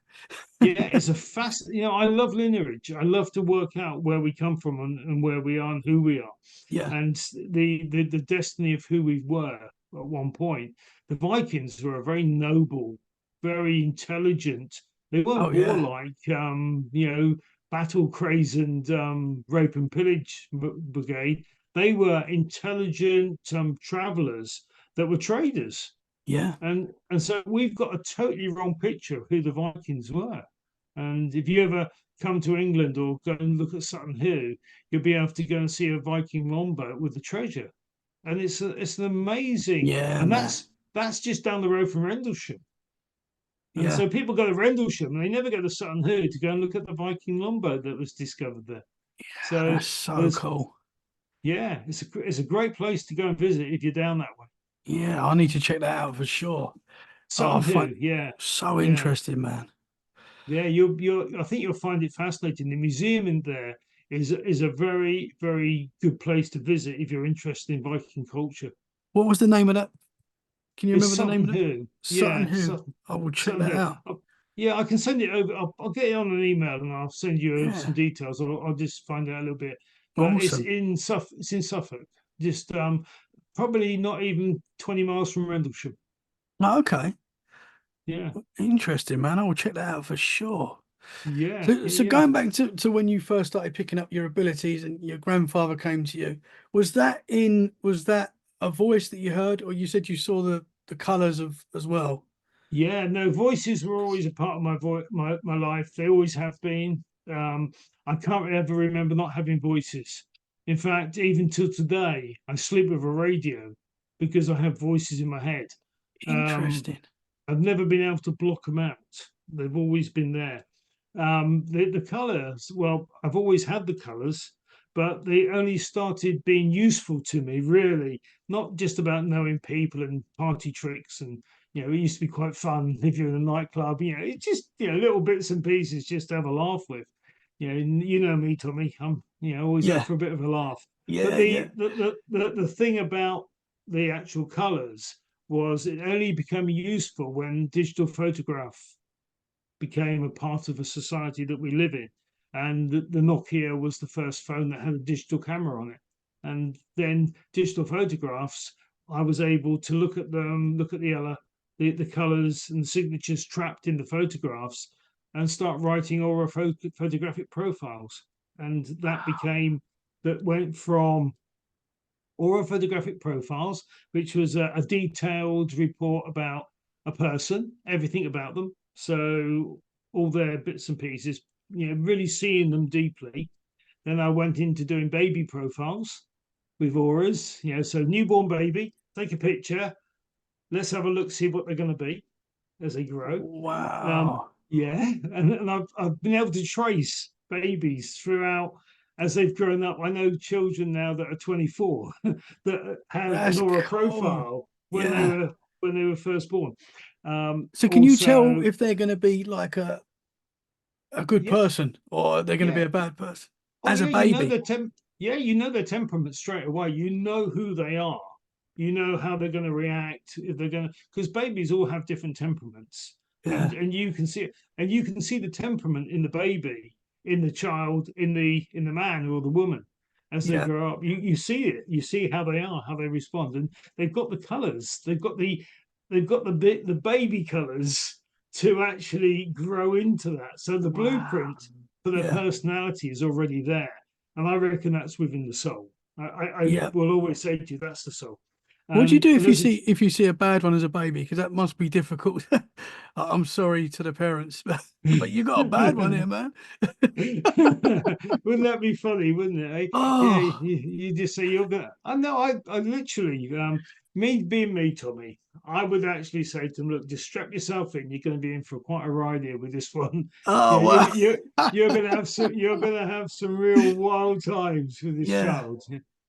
yeah, it's a fast. I love lineage. I love to work out where we come from and where we are and who we are, Yeah. and the destiny of who we were at one point. The Vikings were a very noble, very intelligent. They weren't Oh yeah. warlike, battle crazed rape and pillage brigade. They were intelligent travelers that were traders. Yeah. And so we've got a totally wrong picture of who the Vikings were. And if you ever come to England or go and look at Sutton Hoo, you'll be able to go and see a Viking longboat with the treasure. And it's an amazing, Yeah, and man. that's just down the road from Rendlesham. And Yeah. so people go to Rendlesham and they never go to Sutton Hoo to go and look at the Viking longboat that was discovered there. So That's so there's cool. yeah, it's a great place to go and visit if you're down that way. Yeah, I need to check that out for sure. Oh, I Sutton find Hoo, yeah, so yeah. interesting, man. Yeah, I think you'll find it fascinating. The museum in there is a very, very good place to visit if you're interested in Viking culture. What was the name of that? Can you It's remember the name Sutton of it? Hoo. Sutton Yeah, Hoo. I will check Sutton that Hoo. out. Yeah, I can send it over. I'll get it on an email and I'll send you some Yeah. details. I'll just find out a little bit. But Awesome. It's in Suffolk. Just probably not even 20 miles from Rendlesham. Oh, okay. Yeah, Interesting, man. I will check that out for sure. yeah, So yeah. going back to when you first started picking up your abilities and your grandfather came to you, was that a voice that you heard, or you said you saw the colours of as well? Yeah, no, voices were always a part of my life. They always have been. I can't ever remember not having voices. In fact, even till today, I sleep with a radio because I have voices in my head. Um, Interesting. I've never been able to block them out. They've always been there. The colors, well, I've always had the colors, but they only started being useful to me, really, not just about knowing people and party tricks. And, it used to be quite fun if you're in a nightclub, it's just, little bits and pieces just to have a laugh with. You know me, Tommy. I'm, always out Yeah. for a bit of a laugh. But Yeah. Yeah. the thing about the actual colors was it only became useful when digital photograph became a part of a society that we live in. And the Nokia was the first phone that had a digital camera on it. And then digital photographs, I was able to look at them, look at the colors and the signatures trapped in the photographs. and start writing aura photographic profiles. And that went from aura photographic profiles, which was a detailed report about a person, everything about them. So all their bits and pieces, really seeing them deeply. Then I went into doing baby profiles with auras, so newborn baby, take a picture, let's have a look, see what they're going to be as they grow. Wow. Yeah, and I've been able to trace babies throughout as they've grown up. I know children now that are 24 that have an That's aura cool. profile Yeah. when they were first born. So can you tell Also, if they're going to be like a good yeah, person or they're going to be yeah. a bad person Oh as a yeah, baby? you know their temperament straight away. You know who they are. You know how they're going to react if they're going to, because babies all have different temperaments, Yeah. and you can see it, and you can see the temperament in the baby, in the child, in the man or the woman as they Yeah. grow up. You see it. You see how they are, how they respond, and they've got the colors. They've got the baby colors to actually grow into that. So the Wow. blueprint for their Yeah. personality is already there. And I reckon that's within the soul. I Yeah. will always say to you, that's the soul. What do you do And there's a if you see a bad one as a baby? Because that must be difficult. I'm sorry to the parents, but you got a bad one here, man. Wouldn't that be funny, wouldn't it? Eh? Yeah, Oh, you just say you're gonna. I know. I literally, me being me, Tommy. I would actually say to them, look, just strap yourself in. You're going to be in for quite a ride here with this one. oh, Yeah, wow. you're going to have some real wild times with this Yeah. child.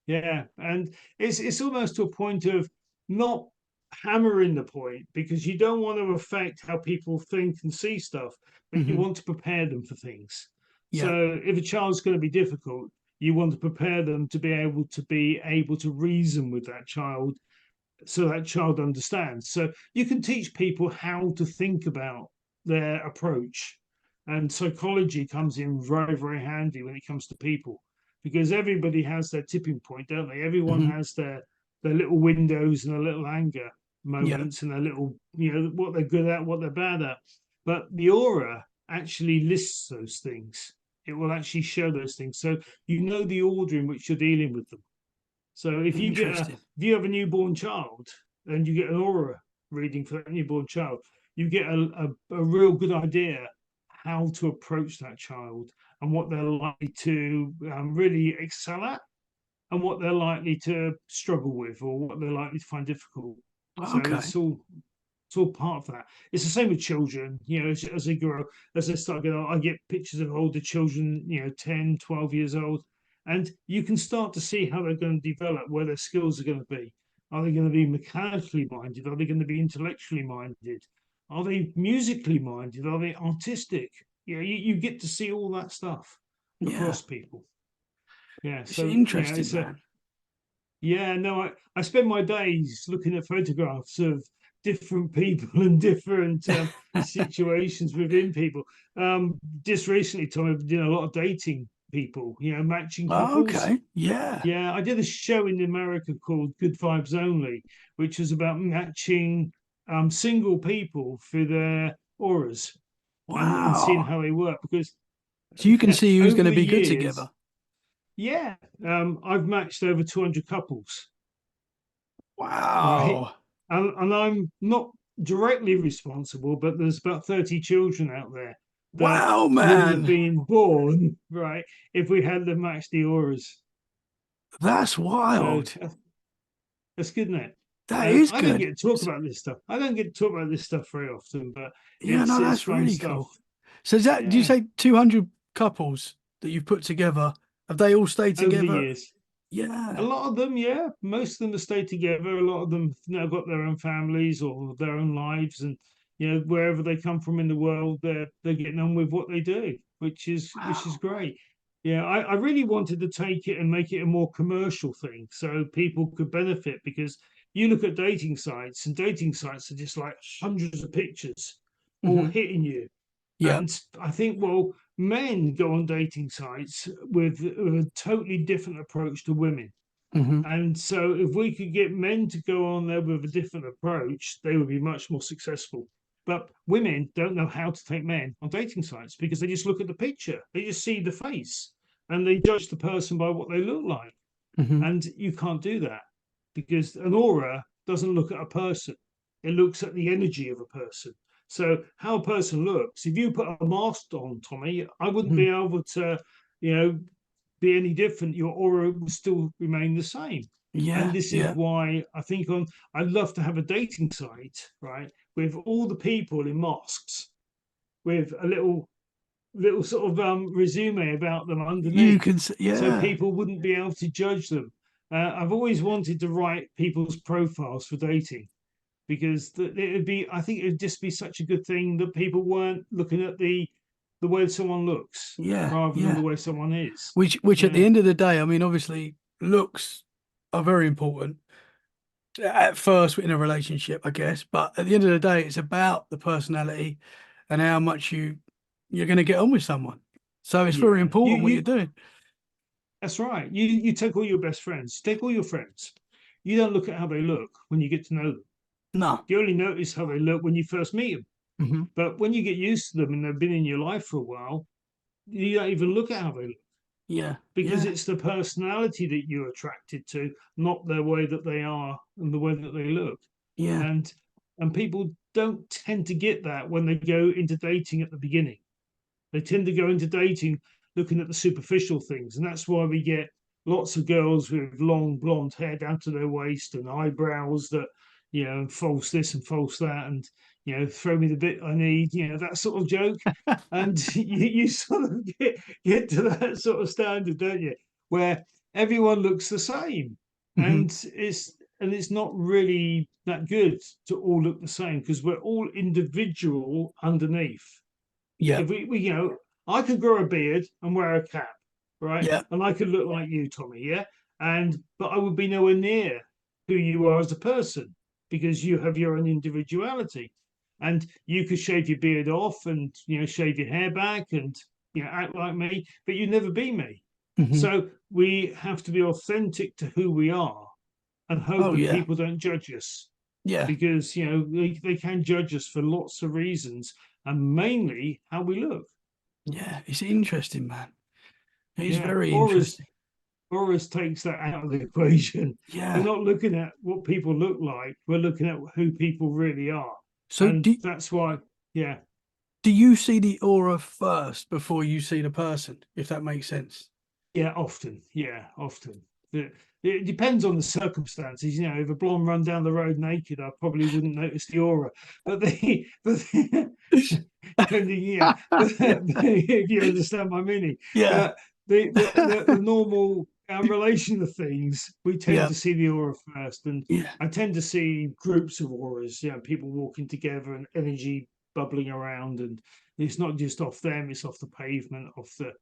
Yeah, and it's almost to a point of not hammering the point because you don't want to affect how people think and see stuff, but you Hmm. want to prepare them for things. Yeah. So if a child's going to be difficult, you want to prepare them to be able to reason with that child so that child understands. So you can teach people how to think about their approach. And psychology comes in very, very handy when it comes to people because everybody has their tipping point, don't they? Everyone Hmm. has their little windows and their little anger Yeah. moments and their little, what they're good at, what they're bad at. But the aura actually lists those things. It will actually show those things. So you know the order in which you're dealing with them. So Interesting. if you have a newborn child and you get an aura reading for that newborn child, you get a real good idea how to approach that child and what they're likely to really excel at and what they're likely to struggle with or what they're likely to find difficult. So Okay. it's all part of that. It's the same with children, as they grow, as they start getting I get pictures of older children, 10, 12 years old, and you can start to see how they're going to develop, where their skills are going to be. Are they going to be mechanically minded? Are they going to be intellectually minded? Are they musically minded? Are they artistic? You get to see all that stuff Yeah. across people. Yeah, It's so interesting, man. yeah, no, I spend my days looking at photographs of different people and different situations within people. Just recently, Tom, I've been doing a lot of dating people, matching Oh, couples. okay. Yeah. Yeah, I did a show in America called Good Vibes Only, which was about matching single people for their auras and seeing Wow. how they work. Because So you can see who's going over to the be good years, together. yeah, I've matched over 200 couples. Right. Wow. And I'm not directly responsible, but there's about 30 children out there that Wow, wouldn't have man. been born, right, if we had them match the auras. That's So wild. that's good, isn't it? That is I don't good. get to talk about this stuff. I don't get to talk about this stuff very often, but Yeah, no, it's that's fun really stuff. cool. So is that, do you Yeah. say 200 couples that you've put together? Have they all stayed Over the together? years. A Yeah. lot of them, yeah. Most of them have stayed together. A lot of them have now got their own families or their own lives, and wherever they come from in the world, they're getting on with what they do, which is Wow. great. Yeah, I really wanted to take it and make it a more commercial thing so people could benefit because you look at dating sites and dating sites are just like hundreds of pictures all Hmm. hitting you. Yeah. And I think, well, men go on dating sites with a totally different approach to women. Hmm. And so, if we could get men to go on there with a different approach, they would be much more successful. But women don't know how to take men on dating sites because they just look at the picture, they just see the face, and they judge the person by what they look like. Hmm. And you can't do that because an aura doesn't look at a person, it looks at the energy of a person. So, how a person looks, if you put a mask on, Tommy, I wouldn't Hmm. be able to, you know, be any different. Your aura would still remain the same. And Yeah, this is yeah. why I think I'd love to have a dating site, right, with all the people in masks, with a little sort of resume about them You underneath, can see, so yeah, people wouldn't be able to judge them. I've always wanted to write people's profiles for dating because it'd be, I think it'd just be such a good thing that people weren't looking at the way someone looks yeah, rather than yeah. the way someone is. Which at the Yeah, end of the day, I mean, obviously, looks are very important at first in a relationship, I guess. But at the end of the day, it's about the personality and how much you're going to get on with someone. So it's very yeah. You important what you're you doing. That's right. You take all your best friends, take all your friends. You don't look at how they look when you get to know them. No. You only notice how they look when you first meet them. Hmm. But when you get used to them and they've been in your life for a while, you don't even look at how they look Yeah, because yeah, it's the personality that you're attracted to, not the way that they are and the way that they look. yeah. And people don't tend to get that when they go into dating at the beginning. They tend to go into dating looking at the superficial things, and that's why we get lots of girls with long blonde hair down to their waist and eyebrows that, false this and false that, and throw me the bit I need, that sort of joke. And you sort of get to that sort of standard, don't you? Where everyone looks the same, Hmm. and it's not really that good to all look the same because we're all individual underneath. Yeah, If I could grow a beard and wear a cap, right? yeah. And I could look like you, Tommy, yeah? But I would be nowhere near who you are as a person because you have your own individuality. And you could shave your beard off and shave your hair back and act like me, but you'd never be me. Hmm. So we have to be authentic to who we are and hope Oh, that yeah, people don't judge us yeah, because they can judge us for lots of reasons and mainly how we look. yeah. It's interesting, man. It's Yeah, very auras interesting. auras takes that out of the equation. We're Yeah. not looking at what people look like. We're looking at who people really are, So and that's why. Yeah, do you see the aura first before you see the person, if that makes sense? yeah, often. Yeah, often. It depends on the circumstances. If a blonde run down the road naked, I probably wouldn't notice the aura. But yeah, Yeah, if you understand my meaning. yeah, But the normal relation of things, we tend yeah, to see the aura first, and yeah, I tend to see groups of auras. People walking together and energy bubbling around, and it's not just off them; it's off the pavement, off the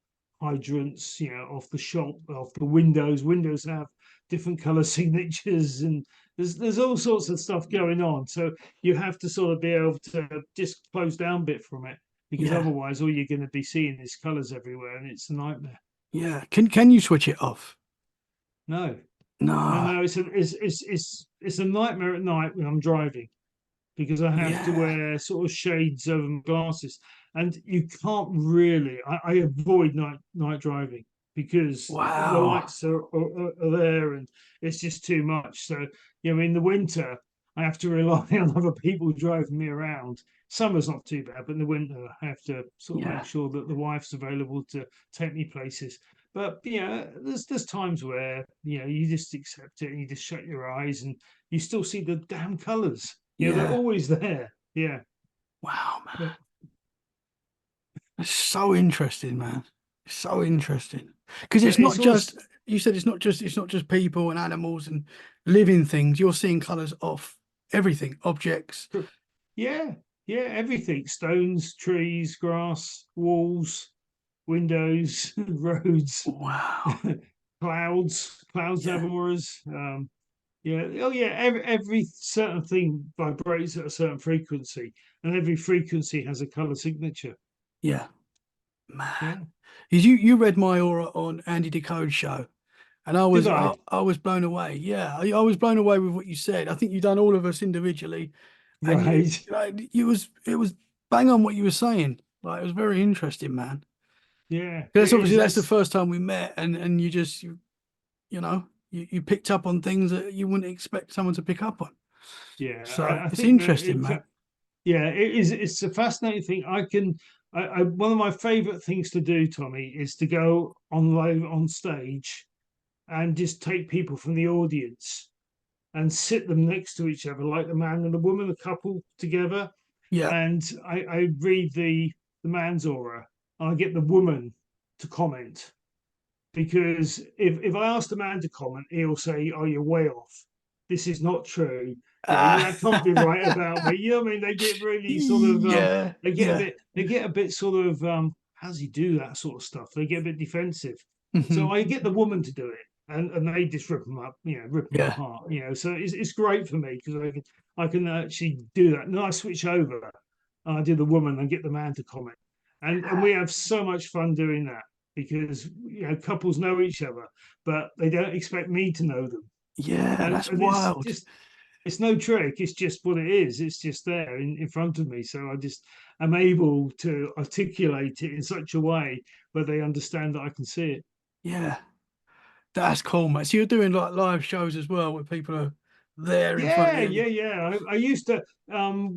hydrants, off the shop, off the windows. Windows have different color signatures, and there's all sorts of stuff going on. So you have to sort of be able to just close down a bit from it because yeah, otherwise all you're going to be seeing is colors everywhere and it's a nightmare. yeah. Can you switch it off? No, no, No. no, it's a nightmare at night when I'm driving because I have to Yeah. wear sort of shades over my glasses, and you can't really. I avoid night driving because the Wow. lights are there, and it's just too much. So in the winter, I have to rely on other people driving me around. Summer's not too bad, but in the winter, I have to sort of make Yeah. sure that the wife's available to take me places. But there's times where you just accept it and you just shut your eyes and you still see the damn colours. They're Yeah. always there. Yeah. Wow, man. But It's so interesting, man. So interesting. Because yeah, it's not it's always just you said it's not just people and animals and living things. You're seeing colours off everything, objects. yeah, yeah, everything. Stones, trees, grass, walls, windows, roads, Wow. clouds have Yeah. auras. Yeah, oh yeah, every certain thing vibrates at a certain frequency, and every frequency has a color signature. Yeah. Man. Yeah. 'Cause you read my aura on Andy Decode's show. And I Did was I? I, I was blown away. Yeah, I was blown away with what you said. I think you've done all of us individually, and you Right. like it was bang on what you were saying. Like it was very interesting, man. Yeah, That's it is. obviously that's the It's first time we met, and you know you picked up on things that you wouldn't expect someone to pick up on. yeah. So I it's think that interesting, man. yeah, it is. It's a fascinating thing. One of my favorite things to do, Tommy, is to go on live on stage and just take people from the audience and sit them next to each other, like the man and the woman, a couple together. Yeah. And I read the man's aura, and I get the woman to comment. Because if I ask the man to comment, he'll say, "Oh, you're way off. This is not true. That can't be right about me." You know what I mean? They get really sort of Yeah, yeah. they get a bit sort of how does he do that sort of stuff? They get a bit defensive. Hmm. So I get the woman to do it, and they just rip them up, rip them Yeah. apart. So it's great for me because I can actually do that. And then I switch over, and I do the woman and get the man to comment, and we have so much fun doing that because couples know each other, but they don't expect me to know them, Yeah, that's and it's wild. just it's no trick. It's just what it is. It's just there in front of me. So I just am able to articulate it in such a way where they understand that I can see it. Yeah, that's cool, mate. So you're doing like live shows as well where people are there in front of Yeah, you. yeah, yeah. I used to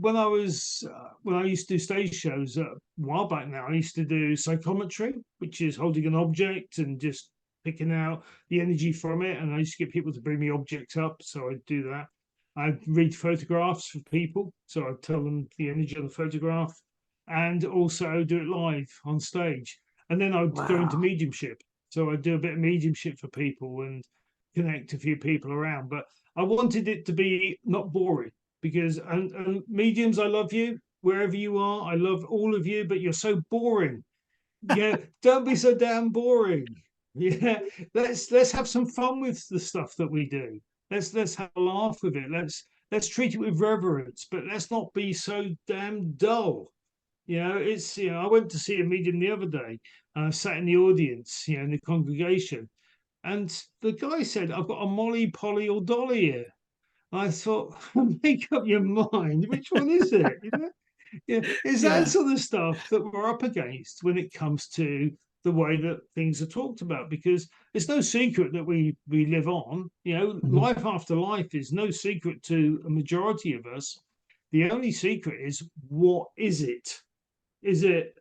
when I used to do stage shows a while back now. I used to do psychometry, which is holding an object and just picking out the energy from it. And I used to get people to bring me objects up, so I'd do that. I'd read photographs for people, so I'd tell them the energy of the photograph, and also do it live on stage. And then I'd go into Wow. mediumship, so I'd do a bit of mediumship for people and connect a few people around, but I wanted it to be not boring because and mediums, I love you wherever you are. I love all of you, but you're so boring. Yeah, don't be so damn boring. Yeah, let's have some fun with the stuff that we do. Let's have a laugh with it. Let's treat it with reverence, but let's not be so damn dull. It's I went to see a medium the other day. And I sat in the audience, in the congregation, and the guy said, "I've got a Molly, Polly, or Dolly here." I thought, make up your mind. Which one is it? Yeah, it's that Yeah. sort of stuff that we're up against when it comes to the way that things are talked about. Because it's no secret that we live on. Mhm. Life after life is no secret to a majority of us. The only secret is, what is it? Is it,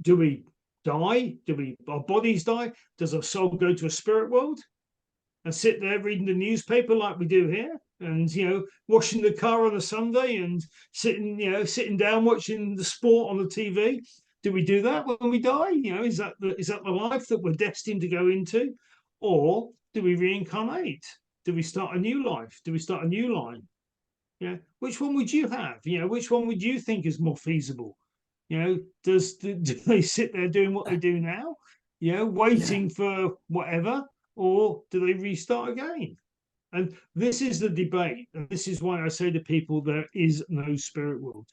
do we die? Do we our bodies die? Does our soul go to a spirit world and sit there reading the newspaper like we do here, and washing the car on a Sunday and sitting down watching the sport on the TV? Do we do that when we die? Is that the life that we're destined to go into, or do we reincarnate? Do we start a new life? Do we start a new line? Which one would you have? Which one would you think is more feasible? Do they sit there doing what they do now? Yeah. Waiting for whatever, or do they restart again? And this is the debate, and this is why I say to people, there is no spirit world.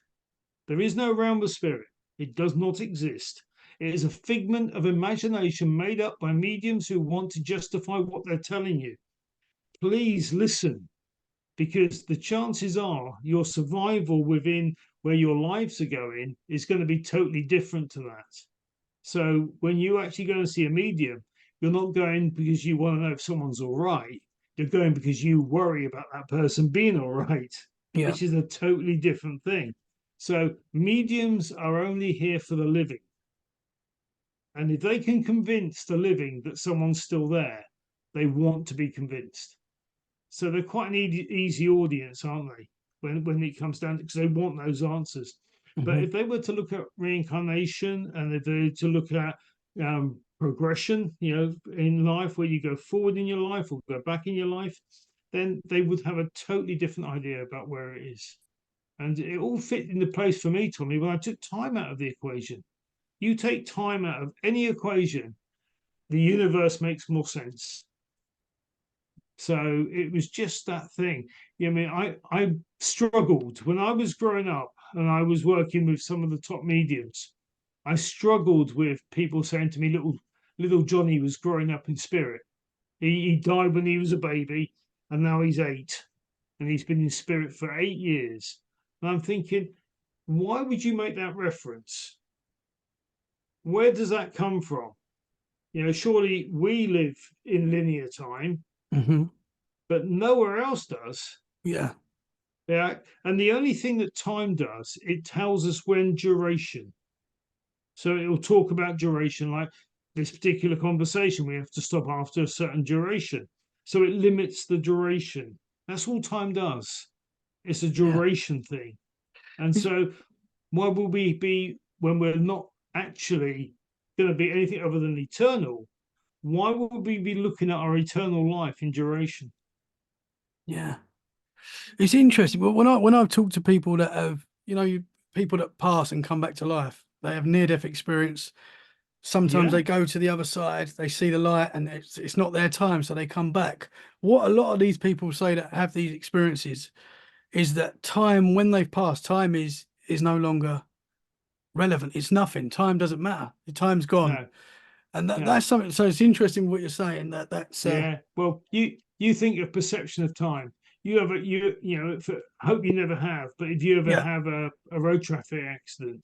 There is no realm of spirit. It does not exist. It is a figment of imagination made up by mediums who want to justify what they're telling you. Please listen, because the chances are your survival within where your lives are going is going to be totally different to that. So when you actually go and see a medium, you're not going because you want to know if someone's all right. You're going because you worry about that person being all right, Yeah. which is a totally different thing. So mediums are only here for the living. And if they can convince the living that someone's still there, they want to be convinced. So they're quite an easy audience, aren't they? When it comes down to, because they want those answers. But Hmm. if they were to look at reincarnation, and if they were to look at progression, in life, where you go forward in your life or go back in your life, then they would have a totally different idea about where it is. And it all fit into place for me, Tommy, when I took time out of the equation. You take time out of any equation, the universe makes more sense. So it was just that thing. I struggled when I was growing up and I was working with some of the top mediums. I struggled with people saying to me, little Johnny was growing up in spirit. He died when he was a baby, and now he's 8, and he's been in spirit for 8 years. And I'm thinking, why would you make that reference? Where does that come from? Surely we live in linear time, Hmm. but nowhere else does. Yeah. Yeah. And the only thing that time does, it tells us when duration. So it will talk about duration, like this particular conversation, we have to stop after a certain duration. So it limits the duration. That's all time does. It's a Yeah. duration thing. And It's- so why will we be, when we're not actually going to be anything other than eternal, why would we be looking at our eternal life in duration? yeah. It's interesting. But when I've talked to people that have, people that pass and come back to life, they have near-death experience. Sometimes Yeah. they go to the other side, they see the light, and it's not their time, so they come back. What a lot of these people say that have these experiences is that time, when they've passed, time is no longer relevant. It's nothing. Time doesn't matter. The time's gone, No, and no. that's something. So it's interesting what you're saying. That's Yeah. Well, you think of perception of time. You ever I hope you never have, but if you ever yeah, have a road traffic accident,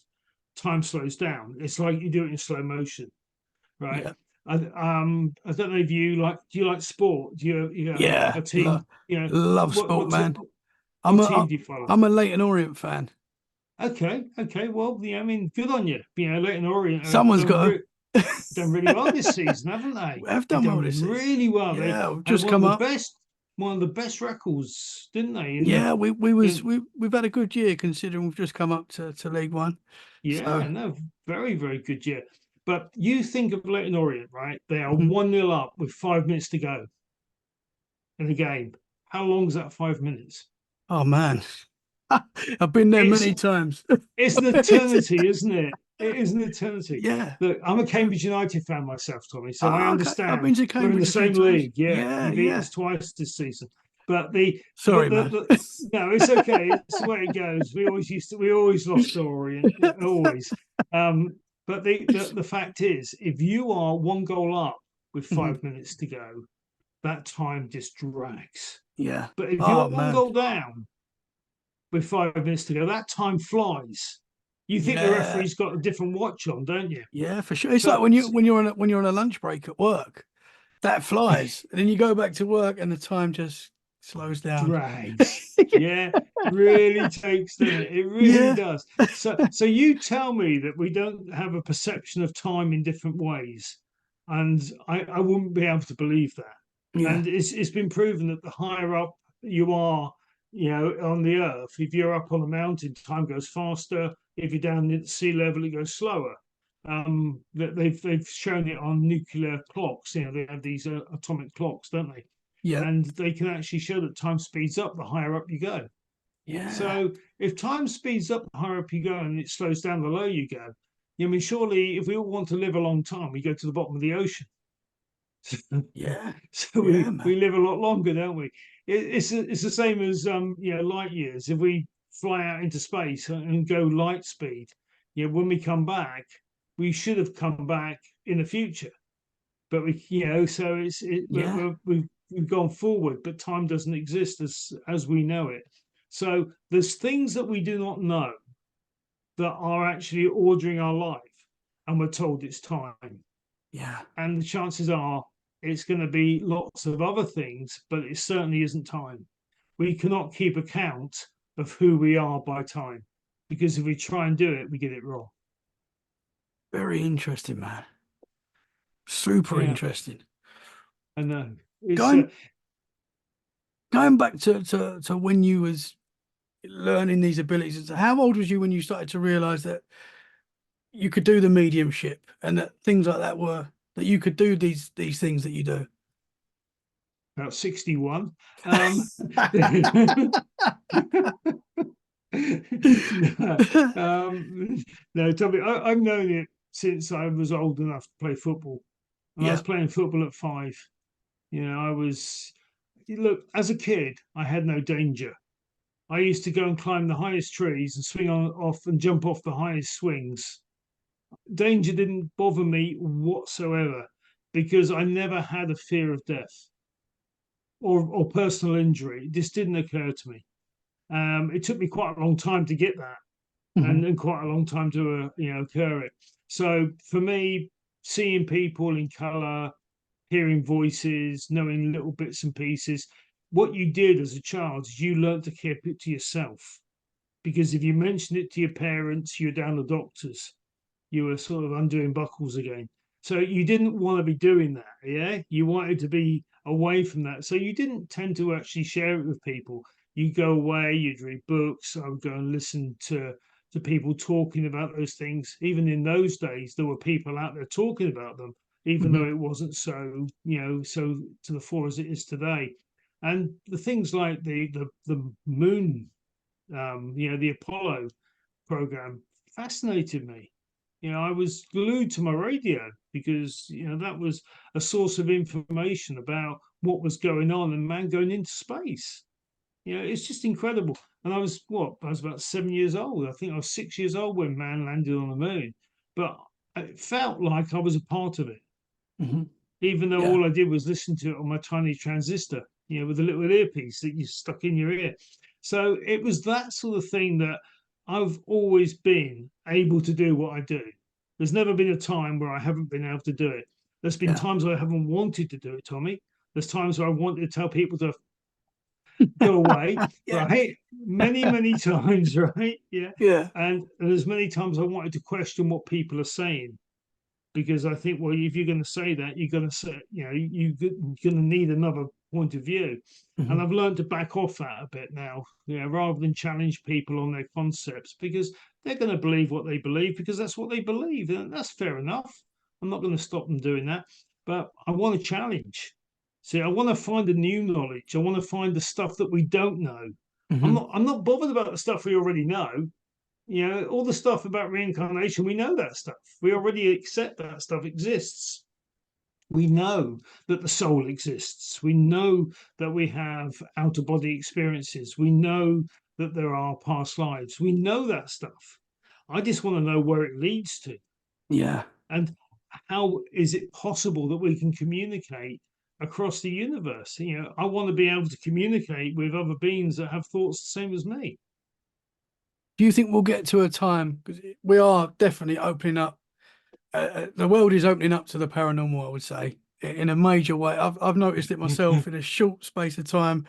time slows down. It's like you do it in slow motion, right? yeah, I don't know if do you like sport? Do you have yeah. a team? Love sport, What man. I'm what a team do you follow? I'm a Leighton Orient fan. Okay, okay. Well, I mean, good on you. Leighton Orient have Someone's got to. done really well this season, haven't they? Have They've done well done this season. really well. They Yeah, we've had just come up. one of the best records, didn't they? Yeah, In we've had a good year considering we've just come up to League One. So yeah, no, very, very good year. But you think of Leighton Orient, right? They are mhm. 1-0 up with 5 minutes to go in the game. How long is that 5 minutes? Oh man, I've been there It's many times. it's an eternity, isn't it? It is an eternity. Yeah. Look, I'm a Cambridge United fan myself, Tommy, so I Oh, okay. I've understand. been to We're in the Cambridge a few same times. league. Yeah, Yeah, you beat yeah. us twice this season. But the Sorry, but man. the no, it's okay. It's the way it goes. We always lost to Orient, always. Um, but the fact is, if you are 1 goal up with Mhm. 5 minutes to go, that time just drags. Yeah. But if you're Oh one man. goal down with 5 minutes to go, that time flies. You think the Yeah. referee's got a different watch on, don't you? Yeah, for sure. It's like But when you're on a lunch break at work, that flies, and then you go back to work, and the time just slows down. drags. Yeah, really takes, doesn't it? It really Yeah. does. So you tell me that we don't have a perception of time in different ways, and I wouldn't be able to believe that. Yeah. And it's been proven that the higher up you are, on the earth, if you're up on a mountain, time goes faster. If you're down at sea level, it goes slower. That they've shown it on nuclear clocks. They have these atomic clocks, don't they? Yeah. And they can actually show that time speeds up the higher up you go. Yeah. So if time speeds up the higher up you go and it slows down the lower you go, I mean, surely if we all want to live a long time, we go to the bottom of the ocean. Yeah. So Yeah, we man. live a lot longer, don't we? It's the same as light years. If we fly out into space and go light speed, when we come back, we should have come back in the future. But so Yeah. we've gone forward, but time doesn't exist as we know it. So there's things that we do not know that are actually ordering our life, and we're told it's time. Yeah. And the chances are it's going to be lots of other things, but it certainly isn't time. We cannot keep account of who we are by time, because if we try and do it, we get it wrong. Very interesting, man. Super Yeah, interesting. I know. It's Going going back to when you was learning these abilities, how old was you when you started to realize that you could do the mediumship and that things like that were that you could do these things that you do? about 61. No, no, Tommy, I've known it since I was old enough to play football. And I was Yeah, playing football at 5. I was, look, as a kid, I had no danger. I used to go and climb the highest trees and swing on off and jump off the highest swings. Danger didn't bother me whatsoever because I never had a fear of death or personal injury. It just didn't occur to me. It took me quite a long time to get that, Hmm. and quite a long time to occur it. So for me, seeing people in color, hearing voices, knowing little bits and pieces, what you did as a child is you learned to keep it to yourself, because if you mentioned it to your parents, you're down the doctors, you were sort of undoing buckles again. So you didn't want to be doing that. Yeah. You wanted to be away from that. So you didn't tend to actually share it with people. You go away, you'd read books. I would go and listen to people talking about those things. Even in those days, there were people out there talking about them, even Hmm. though it wasn't so, so to the fore as it is today. And the things like the moon, the Apollo program fascinated me. I was glued to my radio because that was a source of information about what was going on and man going into space. It's just incredible. And I was about 7 years old. I think I was 6 years old when man landed on the moon, but it felt like I was a part of it, Hmm. even though Yeah. all I did was listen to it on my tiny transistor, with a little earpiece that you stuck in your ear. So it was that sort of thing that I've always been able to do what I do. There's never been a time where I haven't been able to do it. There's been Yeah. times where I haven't wanted to do it, Tommy. There's times where I wanted to tell people to go away, Yeah. right? Many, many times, right? Yeah. Yeah. And there's many times I wanted to question what people are saying, because I think, well, if you're going to say that, you're going to say, you're going to need another point of view. And Hmm. I've learned to back off that a bit now, rather than challenge people on their concepts, because they're going to believe what they believe because that's what they believe. And that's fair enough. I'm not going to stop them doing that. But I want to challenge. See, I want to find the new knowledge. I want to find the stuff that we don't know. Hmm. I'm not bothered about the stuff we already know. All the stuff about reincarnation, we know that stuff. We already accept that stuff exists. We know that the soul exists. We know that we have outer body experiences. We know that there are past lives. We know that stuff. I just want to know where it leads to. Yeah. And how is it possible that we can communicate across the universe? I want to be able to communicate with other beings that have thoughts the same as me. Do you think we'll get to a time, because we are definitely opening up, the world is opening up to the paranormal, I would say, in a major way. I've noticed it myself in a short space of time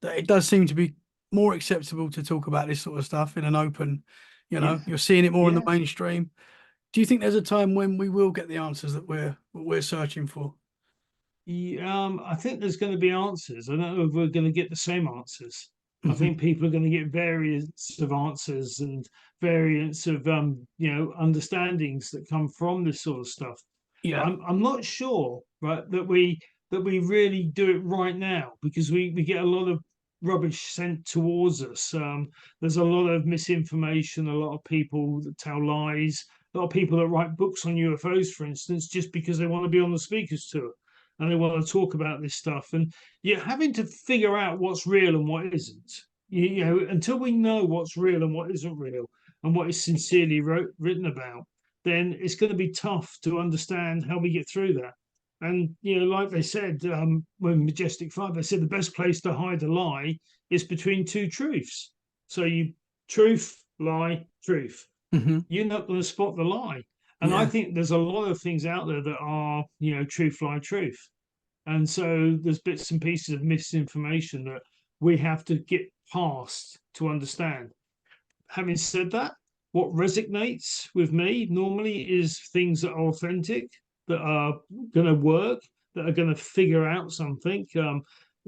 that it does seem to be more acceptable to talk about this sort of stuff in an open, Yeah, you're seeing it more in the yeah. mainstream. Do you think there's a time when we will get the answers that we're searching for? I think there's going to be answers. I don't know if we're going to get the same answers. I Hmm. think people are going to get variants of answers and variants of understandings that come from this sort of stuff. Yeah. I'm not sure, right, that we really do it right now, because we get a lot of rubbish sent towards us. There's a lot of misinformation, a lot of people that tell lies, a lot of people that write books on UFOs, for instance, just because they want to be on the speakers tour and they want to talk about this stuff. And you're having to figure out what's real and what isn't. Until we know what's real and what isn't real and what is sincerely written about, then it's going to be tough to understand how we get through that. And like they said, when Majestic 5, they said the best place to hide a lie is between two truths. So you truth, lie, truth. Hmm. You're not going to spot the lie. And I Yeah. think there's a lot of things out there that are, truth, lie, truth. And so there's bits and pieces of misinformation that we have to get past to understand. Having said that, what resonates with me normally is things that are authentic, that are going to work, that are going to figure out something. A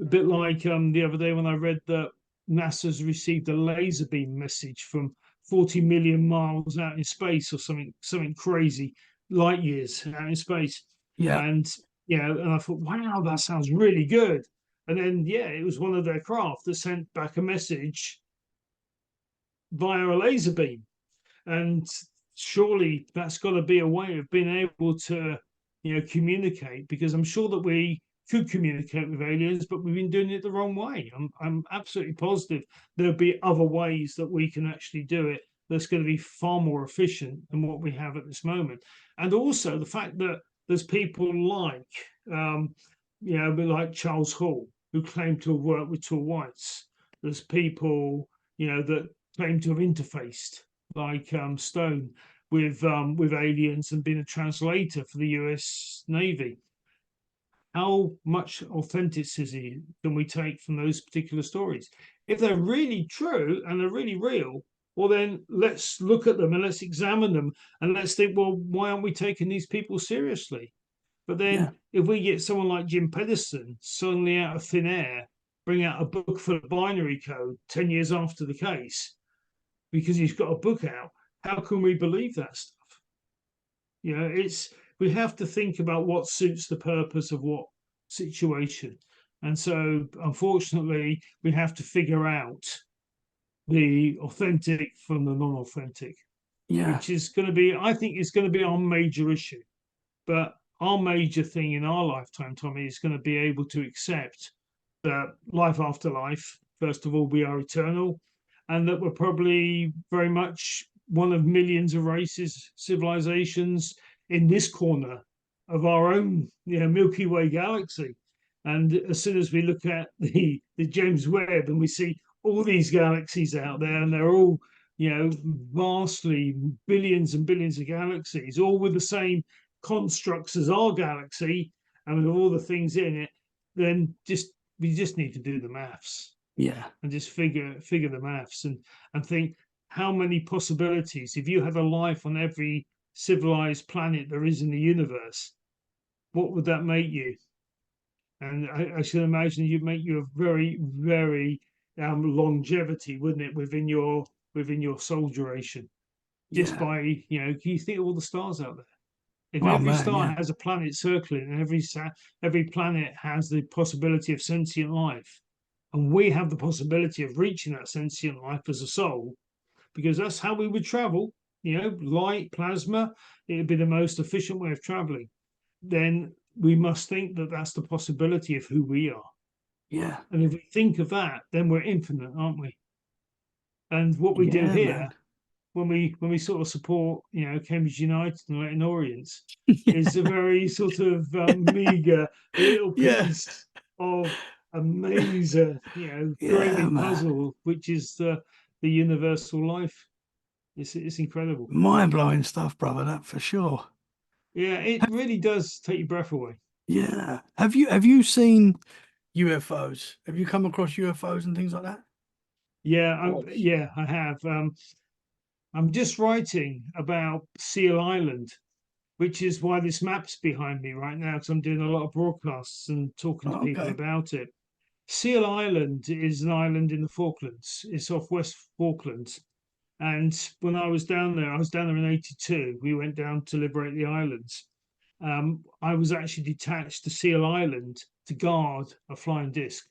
bit like the other day when I read that NASA's received a laser beam message from 40 million miles out in space, or something crazy, light years out in space. Yeah. And and I thought, wow, that sounds really good. And then it was one of their craft that sent back a message via a laser beam. And surely that's got to be a way of being able to communicate, because I'm sure that we could communicate with aliens, but we've been doing it the wrong way. I'm absolutely positive there'll be other ways that we can actually do it that's going to be far more efficient than what we have at this moment. And also the fact that there's people like like Charles Hall, who claim to have worked with tall whites. There's people that claim to have interfaced, like Stone, with aliens and been a translator for the US Navy. How much authenticity can we take from those particular stories? If they're really true and they're really real, well, then let's look at them and let's examine them and let's think, well, why aren't we taking these people seriously? But Yeah. then if we get someone like Jim Pedersen suddenly out of thin air, bring out a book for the binary code 10 years after the case, because he's got a book out, how can we believe that stuff? We have to think about what suits the purpose of what situation. And so, unfortunately, we have to figure out the authentic from the non-authentic, Yeah. which is going to be, I think, is going to be our major issue. But our major thing in our lifetime, Tommy, is going to be able to accept that life after life, first of all, we are eternal, and that we're probably very much one of millions of races, civilizations in this corner of our own Milky Way galaxy. And as soon as we look at the James Webb and we see all these galaxies out there, and they're all vastly billions and billions of galaxies, all with the same constructs as our galaxy and with all the things in it, then we just need to do the maths. Yeah. And just figure the maths and think how many possibilities. If you had a life on every civilized planet there is in the universe, what would that make you? And I should imagine you'd make you a very, very longevity, wouldn't it, within your soul duration? Just by can you think of all the stars out there? If every star has a planet circling and every planet has the possibility of sentient life, and we have the possibility of reaching that sentient life as a soul, because that's how we would travel, light, plasma, it would be the most efficient way of traveling, then we must think that that's the possibility of who we are. Yeah. And if we think of that, then we're infinite, aren't we? And what we do here, when we sort of support, Cambridge United and Leyton Orients, is a very sort of meager little piece of a mazer, great puzzle, which is the universal life. It's incredible. Mind-blowing stuff, brother, that for sure. Yeah, it really does take your breath away. Yeah. Have you seen UFOs? Have you come across UFOs and things like that? Yeah, I have. I'm just writing about Seal Island, which is why this map's behind me right now, because I'm doing a lot of broadcasts and talking to people about it. Seal Island is an island in the Falklands. It's off West Falklands. And when I was down there in 82. We went down to liberate the islands. I was actually detached to Seal Island to guard a flying disc.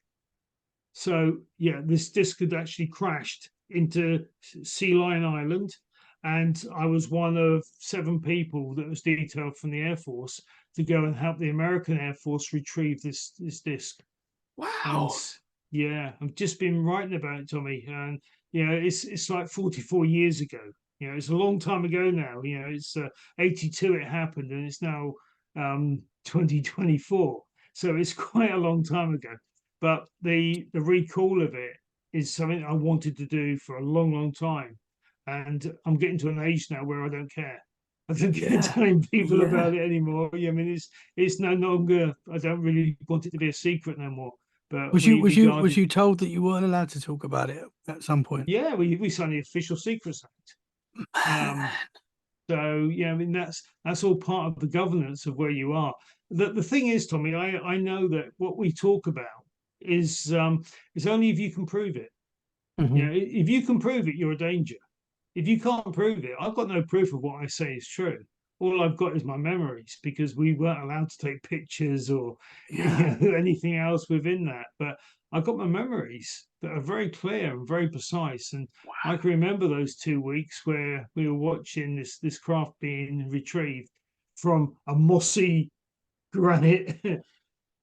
So, yeah, this disc had actually crashed into Sealion Island. And I was one of 7 people that was detailed from the Air Force to go and help the American Air Force retrieve this disc. Wow. And yeah, I've just been writing about it, Tommy. And it's like 44 years ago. It's a long time ago now. It's 82 it happened, and it's now 2024. So it's quite a long time ago. But the recall of it is something I wanted to do for a long, long time. And I'm getting to an age now where I don't care. I don't care telling people about it anymore. I mean, it's no longer. I don't really want it to be a secret no more. But was you told that you weren't allowed to talk about it at some point? Yeah, we signed the Official Secrets Act. So I mean that's all part of the governance of where you are. The thing is, Tommy, I know that what we talk about is only if you can prove it. If you can prove it, you're a danger. If you can't prove it, I've got no proof of what I say is true. All I've got is my memories, because we weren't allowed to take pictures or anything else within that. But I've got my memories that are very clear and very precise. And I can remember those 2 weeks where we were watching this craft being retrieved from a mossy granite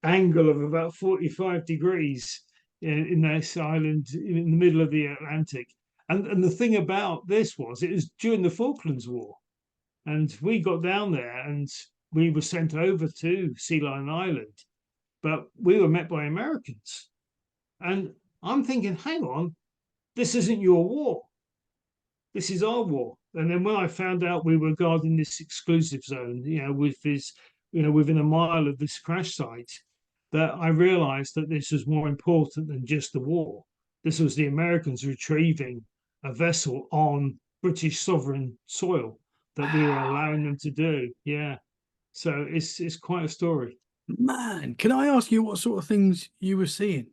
angle of about 45 degrees in this island in the middle of the Atlantic. And the thing about this was it was during the Falklands War. And we got down there and we were sent over to Sealion Island, but we were met by Americans. And I'm thinking, hang on, this isn't your war. This is our war. And then when I found out we were guarding this exclusive zone, with this, within a mile of this crash site, that I realized that this was more important than just the war. This was the Americans retrieving a vessel on British sovereign soil that we were Wow. allowing them to do. Yeah. So it's quite a story. Man, can I ask you what sort of things you were seeing?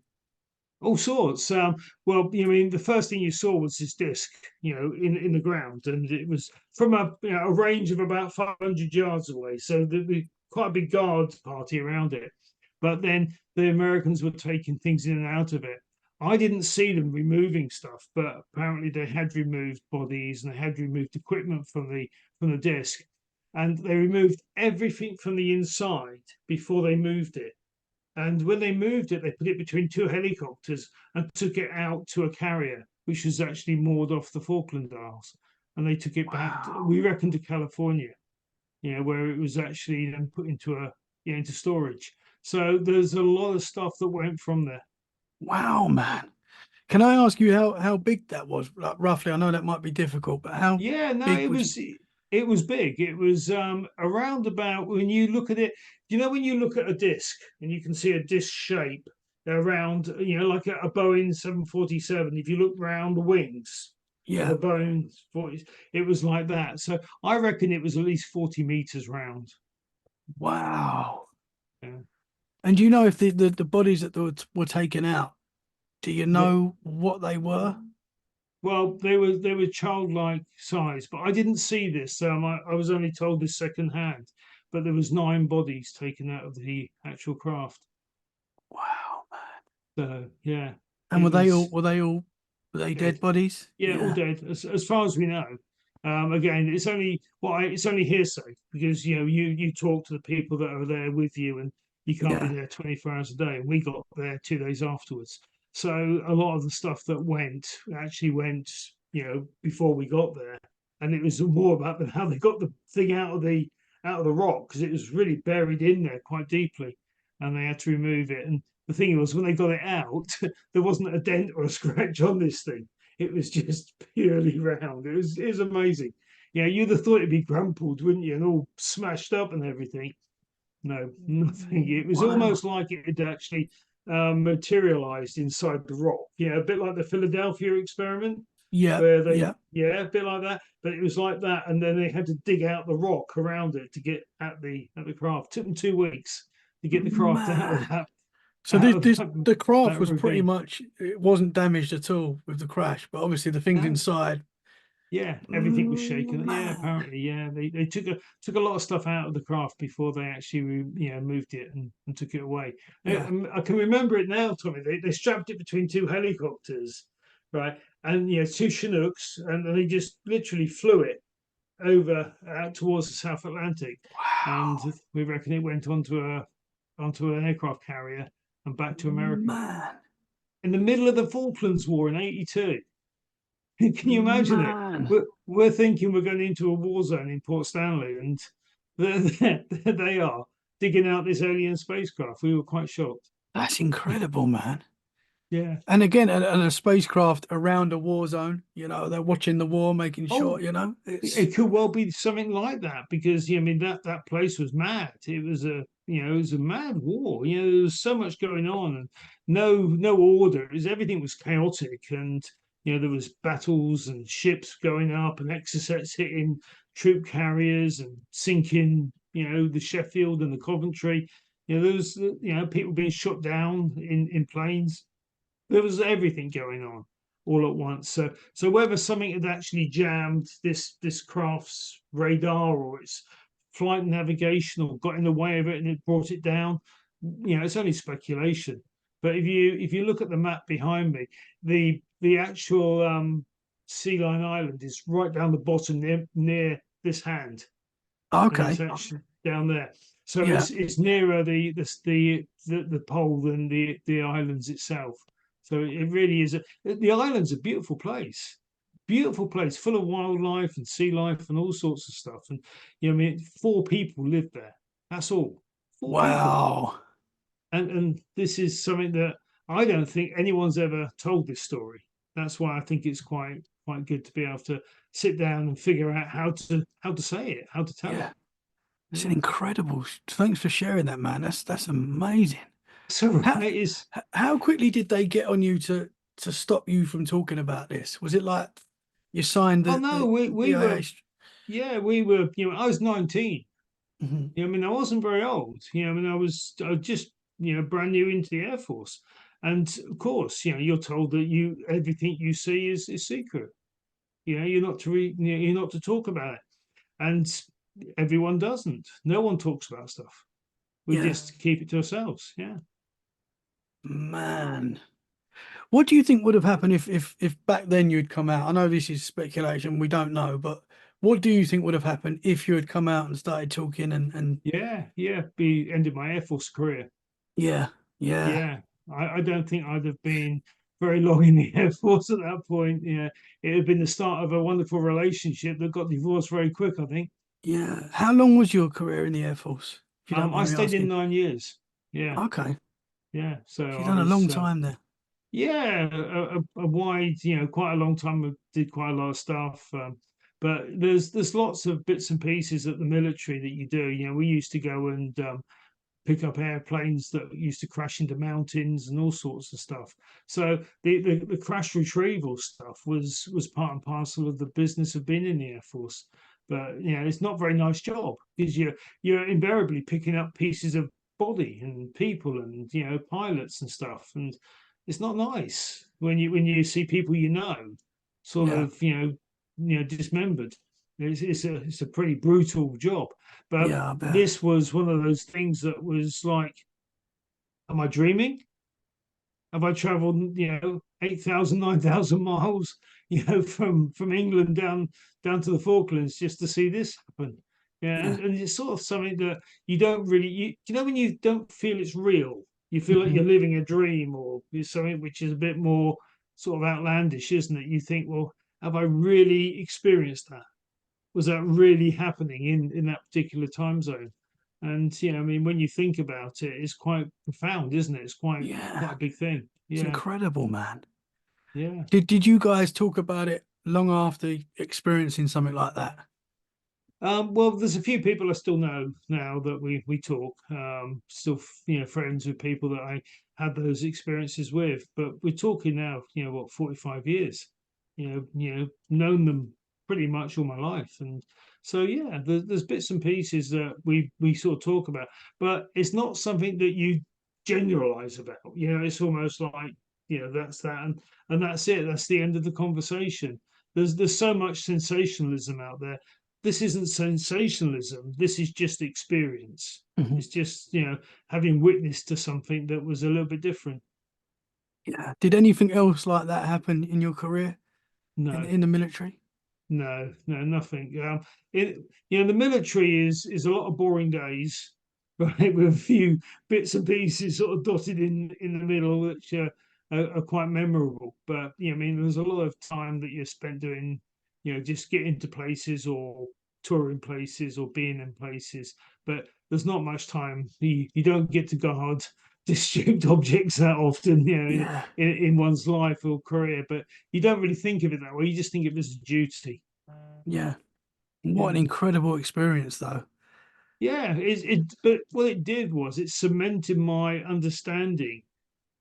All sorts. Well, I mean, the first thing you saw was this disc, in the ground, and it was from a range of about 500 yards away. So the quite a big guard party around it. But then the Americans were taking things in and out of it. I didn't see them removing stuff, but apparently they had removed bodies and they had removed equipment from the disc, and they removed everything from the inside before they moved it. And when they moved it, they put it between two helicopters and took it out to a carrier, which was actually moored off the Falkland Isles. And they took it back, Wow. we reckon, to California, where it was actually then put into storage. So there's a lot of stuff that went from there. Wow, man. Can I ask you how big that was? Like, roughly, I know that might be difficult, but how Yeah, no, big it would you? was it was big. It was around about when you look at it, when you look at a disc and you can see a disc shape around, like a Boeing 747, if you look round the wings of Yeah. a Boeing 40, it was like that. So I reckon it was at least 40 meters round. Wow. Yeah. And do you know if the bodies that were taken out, do you The, know what they were? well, they were childlike size, but I didn't see this. I was only told this secondhand, but there was 9 bodies taken out of the actual craft. Wow, man. So yeah, And it was were they dead dead. bodies? Yeah, all Yeah. dead as far as we know. Again, it's only hearsay because you talk to the people that are there with you, and you can't be Yeah. there 24 hours a day. And we got there 2 days afterwards, so a lot of the stuff that went actually went, before we got there, and it was more about how they got the thing out of the rock because it was really buried in there quite deeply, and they had to remove it. And the thing was, when they got it out, there wasn't a dent or a scratch on this thing. It was just purely round. It was amazing. Yeah, you'd have thought it'd be crumpled, wouldn't you? And all smashed up and everything. No, nothing. It was Wow. almost like it had actually materialized inside the rock. Yeah, a bit like the Philadelphia experiment, Yeah. where Yeah. yeah, a bit like that. But it was like that, and then they had to dig out the rock around it to get at the craft. Took them 2 weeks to get the craft out of Man. that So out this of this that, the craft that was pretty ravine. much, it wasn't damaged at all with the crash, but obviously the things No, inside. yeah, everything was shaken. Yeah, Man. apparently, yeah, they took a lot of stuff out of the craft before they actually moved it and took it away. Yeah. I can remember it now, Tommy. They strapped it between two helicopters, right, and two Chinooks, and they just literally flew it over out towards the South Atlantic, and Wow. we reckon it went onto an aircraft carrier and back to America Man. in the middle of the Falklands War in '82. Can you imagine it? Man. We're thinking we're going into a war zone in Port Stanley, and there they are digging out this alien spacecraft. We were quite shocked. That's incredible, man. Yeah. And again, and a spacecraft around a war zone, they're watching the war, making sure, Oh, it's it could well be something like that because I mean that place was mad. It was a mad war. There was so much going on and no order. Everything was chaotic, and there was battles and ships going up and exocets hitting troop carriers and sinking. The Sheffield and the Coventry. There was people being shot down in planes. There was everything going on all at once. So whether something had actually jammed this craft's radar or its flight navigation or got in the way of it and it brought it down, it's only speculation. But if you look at the map behind me, the actual Sealion Island is right down the bottom near this hand, and it's okay. actually down there. So Yeah. it's nearer the pole than the islands itself. So it really is. The island's a beautiful place, full of wildlife and sea life and all sorts of stuff. And I mean, 4 people live there. That's all. 4 people. Wow. And this is something that I don't think anyone's ever told this story. That's why I think it's quite good to be able to sit down and figure out how to say it, how to tell Yeah. it. It's an Yeah. incredible. Thanks for sharing that, man. That's amazing. So How right is how quickly did they get on you to stop you from talking about this? Was it like you signed oh no, the we DIA? were yeah, we were, I was 19. Mhm. I mean, I wasn't very old. I mean, I was just, brand new into the Air Force. And of course, you're told that everything you see is secret. You're not to you're not to talk about it. And everyone doesn't. No one talks about stuff. We Yeah, just keep it to ourselves. Yeah. man. What do you think would have happened if back then you'd come out? I know this is speculation, we don't know, but what do you think would have happened if you had come out and started talking and Yeah. Yeah. Be ended my Air Force career. yeah, yeah, Yeah. I don't think I'd have been very long in the Air Force at that point. Yeah. It had been the start of a wonderful relationship that got divorced very quick, I think. yeah. How long was your career in the Air Force, if you don't I mind me stayed in asking? 9 years. Yeah. Okay, Yeah. So so you've I done a was, long time there. yeah, a wide, quite a long time. I did quite a lot of stuff. But there's lots of bits and pieces at the military that you do. We used to go and pick up airplanes that used to crash into mountains and all sorts of stuff. So the crash retrieval stuff was part and parcel of the business of being in the Air Force. But it's not a very nice job because you're invariably picking up pieces of body and people and pilots and stuff, and it's not nice when you see people sort Yeah, of dismembered. It's a pretty brutal job, but yeah, I bet. this was one of those things that was like, am I dreaming? Have I traveled, 8,000, 9,000 miles, from England down to the Falklands just to see this happen? Yeah, Yeah. and it's sort of something that you don't really, when you don't feel it's real, you feel like Mhm. you're living a dream or something which is a bit more sort of outlandish, isn't it? You think, well, have I really experienced that? Was that really happening in that particular time zone? And I mean, when you think about it, it's quite profound, isn't it? It's quite Yeah, a big thing. it's Yeah, incredible, man. yeah. Did you guys talk about it long after experiencing something like that? Well, there's a few people I still know now that we talk. Still, friends with people that I had those experiences with. But we're talking now, what, 45 years. Known them pretty much all my life, and so yeah, there's bits and pieces that we sort of talk about, but it's not something that you generalize about. It's almost like that's that, and that's it. That's the end of the conversation. There's so much sensationalism out there. This isn't sensationalism. This is just experience. Mhm. It's just, having witnessed to something that was a little bit different. Yeah. Did anything else like that happen in your career No, in the military? no, nothing. The military is a lot of boring days, right, with a few bits and pieces sort of dotted in the middle, which are quite memorable. But I mean, there's a lot of time that you're spent doing, just getting to places or touring places or being in places. But there's not much time. You don't get to guard distinct objects that often, Yeah. in one's life or career. But you don't really think of it that way. You just think of it as a duty. Yeah. What an Yeah. incredible experience, though. Yeah. But what it did was it cemented my understanding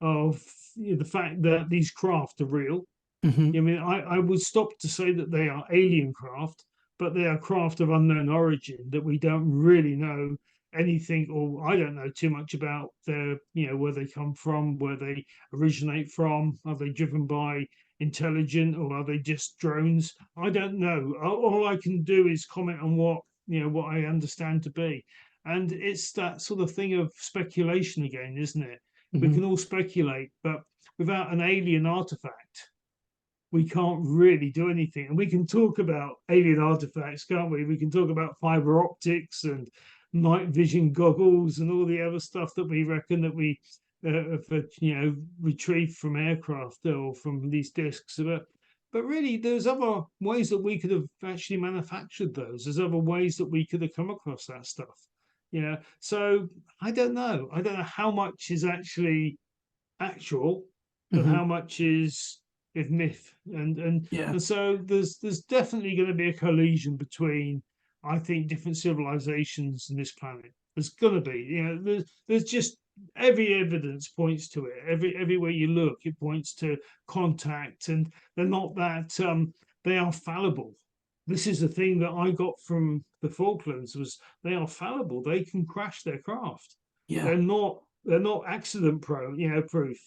of the fact that these craft are real. Hmm. I mean, I would stop to say that they are alien craft, but they are craft of unknown origin that we don't really know anything, or I don't know too much about where they come from, where they originate from. Are they driven by intelligent, or are they just drones? I don't know. All I can do is comment on what I understand to be, and it's that sort of thing of speculation again, isn't it? We Hmm. can all speculate, but without an alien artifact, we can't really do anything. And we can talk about alien artifacts, can't we? We can talk about fiber optics and night vision goggles and all the other stuff that we reckon that we retrieve from aircraft or from these discs. But really, there's other ways that we could have actually manufactured those. There's other ways that we could have come across that stuff. So I don't know. I don't know how much is actually actual, and Hmm. how much is myth, Yeah. and so there's definitely going to be a collision between, I think, different civilizations in this planet. There's going to be, there's just every evidence points to it. Everywhere you look, it points to contact, and they're not that they are fallible. This is the thing that I got from the Falklands was they are fallible. They can crash their craft. Yeah. They're not accident prone, proof.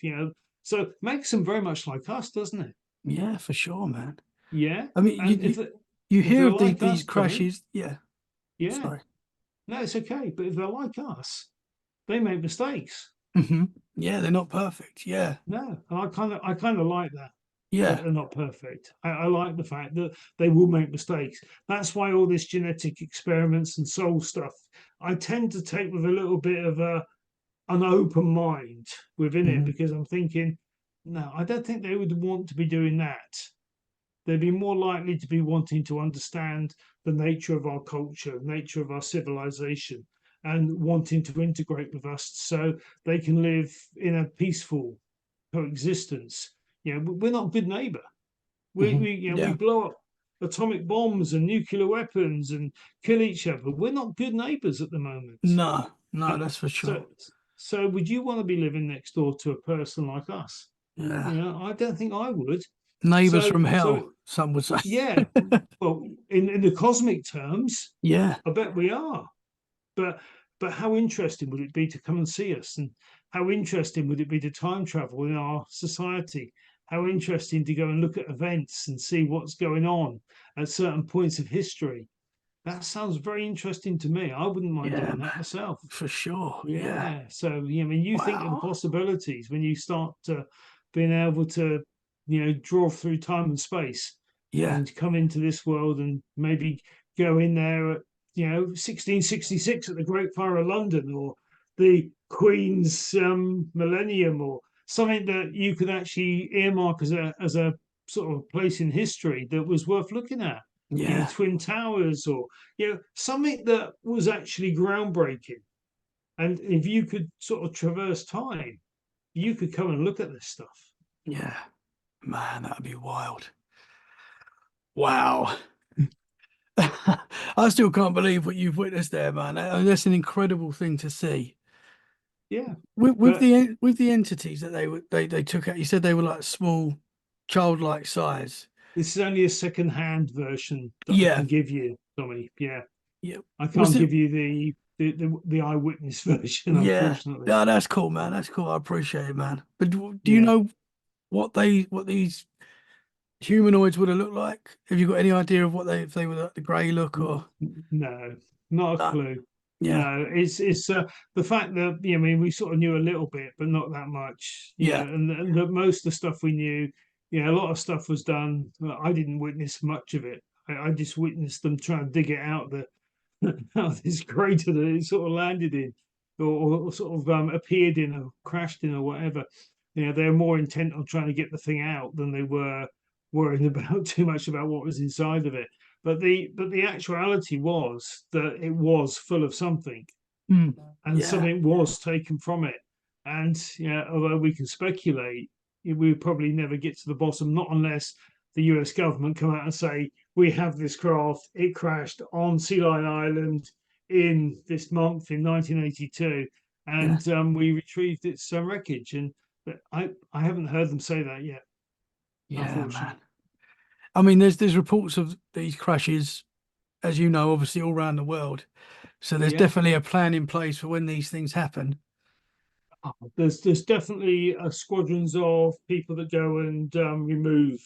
So makes them very much like us, doesn't it? Yeah, for sure, man. Yeah. I mean, And you if hear they're of like these us, Tommy, crashes. Yeah. yeah, Sorry. no, it's okay. But if they're like us, they make mistakes. Hmm. Yeah, they're not perfect. Yeah. No, and I kind of like that Yeah. they're not perfect. I like the fact that they will make mistakes. That's why all this genetic experiments and soul stuff, I tend to take with a little bit of an open mind within it, Hmm. because I'm thinking, no, I don't think they would want to be doing that. They'd be more likely to be wanting to understand the nature of our culture, nature of our civilization, and wanting to integrate with us so they can live in a peaceful coexistence. We're not a good neighbor. We Hmm. we we Yeah. blow up atomic bombs and nuclear weapons and kill each other. We're not good neighbors at the moment. No, no, Uh, that's for So sure. so would you want to be living next door to a person like us? Yeah. I don't think I would. Neighbors So from so hell, some would say. yeah, well, in the cosmic terms, Yeah. I bet we are. But how interesting would it be to come and see us? And how interesting would it be to time travel in our society? How interesting to go and look at events and see what's going on at certain points of history. That sounds very interesting to me. I wouldn't mind Yeah, doing that man. myself. For sure. Yeah. Yeah. So, I mean, you think of the Wow. possibilities when you start being able to, draw through time and space Yeah. and come into this world and maybe go in there at, 1666 at the Great Fire of London, or the Queen's millennium, or something that you could actually earmark as a sort of place in history that was worth looking at. Yeah. Twin Towers, or something that was actually groundbreaking. And if you could sort of traverse time, you could come and look at this stuff. Yeah. Man, that'd be wild. Wow. I still can't believe what you've witnessed there, man. That's an incredible thing to see. Yeah. With But the entities that they took out, you said they were like small, childlike size. this is only a second-hand version that I Yeah. can give you, Tommy. Yeah. Yeah. I Was can't it? give you the eyewitness version, Yeah. unfortunately. Yeah, that's cool, man. That's cool. I appreciate it, man. But do you Yeah. know what these humanoids would have looked like? Have you got any idea of what if they were like the grey look or No, not a no? clue. Yeah. No, it's the fact that, I mean, we sort of knew a little bit, but not that much. Yeah. And that most of the stuff we knew, a lot of stuff was done. I didn't witness much of it. I just witnessed them trying to dig it out the out of this crater that it sort of landed in, or sort of appeared in, or crashed in, or whatever. They're more intent on trying to get the thing out than they were worrying about too much about what was inside of it. But the actuality was that it was full of something, Mm. and Yeah. something was taken from it. And although we can speculate, we would probably never get to the bottom, not unless the US government come out and say, we have this craft, it crashed on Sealion Island in this month in 1982, Yeah. and we retrieved its wreckage. And but I haven't heard them say that yet, Yeah, man. unfortunately. I mean, there's reports of these crashes, as you know, obviously all around the world. So there's Yeah. definitely a plan in place for when these things happen. There's definitely squadrons of people that go and remove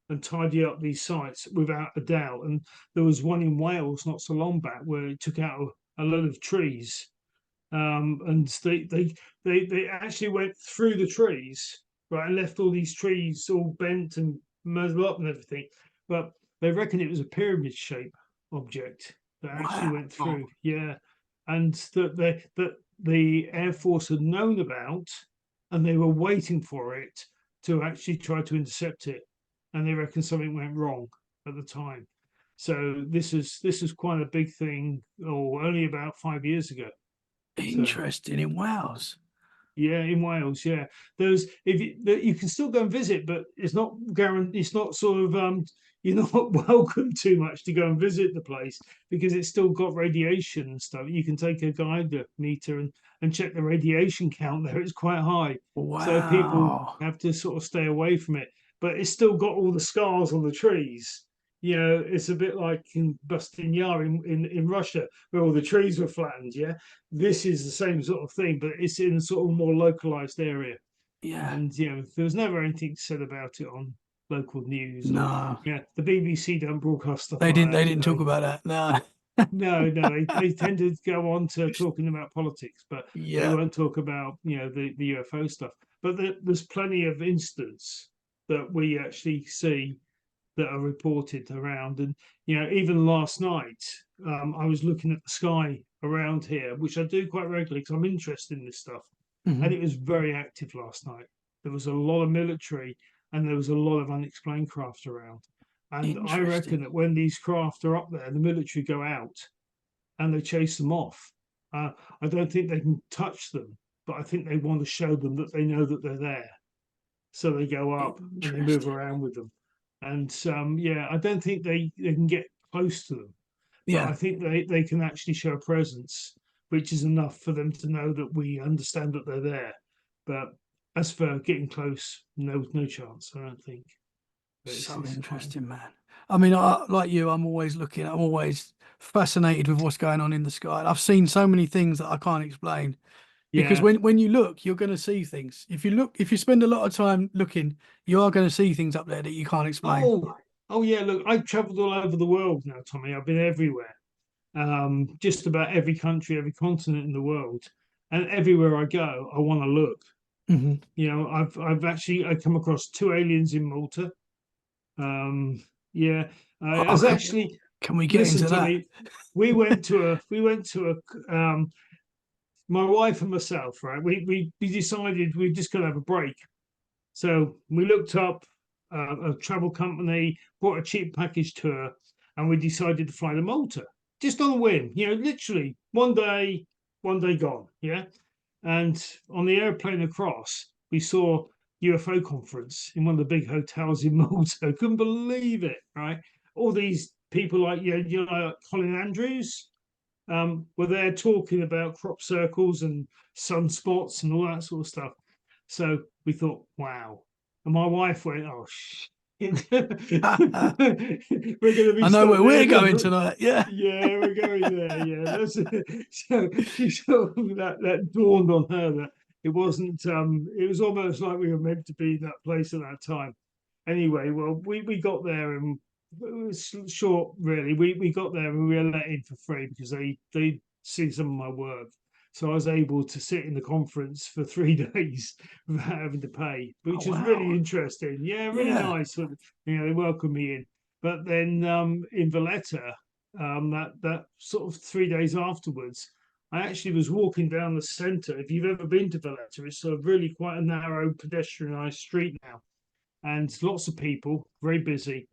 and tidy up these sites, without a doubt. And there was one in Wales not so long back where it took out a load of trees, and they actually went through the trees, right, and left all these trees all bent and muddled up and everything. But they reckon it was a pyramid shape object that actually Wow. went through. Yeah, and that the Air Force had known about, and they were waiting for it to actually try to intercept it. And they reckon something went wrong at the time. So this is quite a big thing, or only about 5 years ago. So Interesting in Wales. Yeah, in Wales, yeah. There's if you can still go and visit, but it's not guaranteed. It's not sort of you're not welcome too much to go and visit the place because it's still got radiation and stuff. You can take a guide meter and check the radiation count there. It's quite high, so people Wow. have to sort of stay away from it. But it's still got all the scars on the trees. You know, it's a bit like in Bustin Yar in Russia, where all the trees were flattened. Yeah, this is the same sort of thing, but it's in a sort of more localized area. Yeah. And there was never anything said about it on local news or No. the BBC don't broadcast stuff They like didn't they that, do didn't talk they? about that. No. No, no, they tend to go on to talking about politics, but they Yeah. won't talk about the UFO stuff. But there's plenty of instance that we actually see that are reported around. And even last night, I was looking at the sky around here, which I do quite regularly because I'm interested in this stuff. And Mhm. it was very active last night. There was a lot of military and there was a lot of unexplained craft around. And I reckon Interesting. that when these craft are up there, the military go out and they chase them off. I don't think they can touch them, but I think they want to show them that they know that they're there. So they go up and they move Interesting. around with them. And I don't think they can get close to them, but I Yeah. think they can actually show a presence, which is enough for them to know that we understand that they're there. But as for getting close, no chance, I don't think. But So it's quite interesting, man. I mean, like you, I'm always looking, I'm always fascinated with what's going on in the sky. I've seen so many things that I can't explain because yeah. when you look, you're going to see things. If you spend a lot of time looking, you are going to see things up there that you can't explain. Oh yeah. Look, I've travelled all over the world now, Tommy. I've been everywhere. Just about every country, every continent in the world, and everywhere I go, I want to look. Hmm. I've actually I come across two aliens in Malta. Um, yeah, I Oh, was actually can we get listen into to that? me. We went to a my wife and myself, right? We decided we're just gonna have a break. So we looked up a travel company, bought a cheap package tour, and we decided to fly to Malta just on a whim. Literally one day gone. Yeah. And on the airplane across, we saw UFO conference in one of the big hotels in Malta. Couldn't believe it, right? All these people like like Colin Andrews were there talking about crop circles and sunspots and all that sort of stuff. So we thought, wow. And my wife went, oh, we're I going to be know stuck where there we're going for tonight. Yeah. yeah, we're going there. Yeah, so she sort of that dawned on her that it wasn't. It was almost like we were meant to be in that place at that time. Anyway, well, we got there and it was short, really. We got there and we were let in for free because they see some of my work. So I was able to sit in the conference for 3 days without having to pay, Oh, which was really wow. interesting. Yeah, really Yeah. nice. They welcomed me in. But then in Valletta, that sort of 3 days afterwards, I actually was walking down the centre. If you've ever been to Valletta, it's sort of really quite a narrow pedestrianised street now, and lots of people, very busy.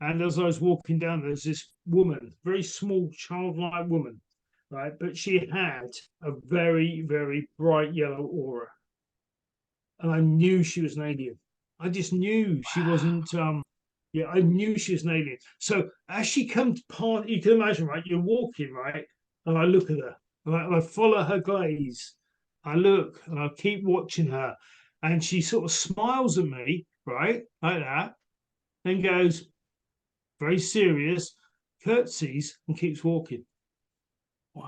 And as I was walking down, there's this woman, very small, childlike woman, right? But she had a very, very bright yellow aura, and I knew she was an alien. I just knew she wasn't. Yeah, I knew she was an alien. So as she comes past, you can imagine, right? You're walking, right, and I look at her, and I follow her gaze. I look, and I keep watching her, and she sort of smiles at me, right, like that, then goes very serious, curtsies, and keeps walking.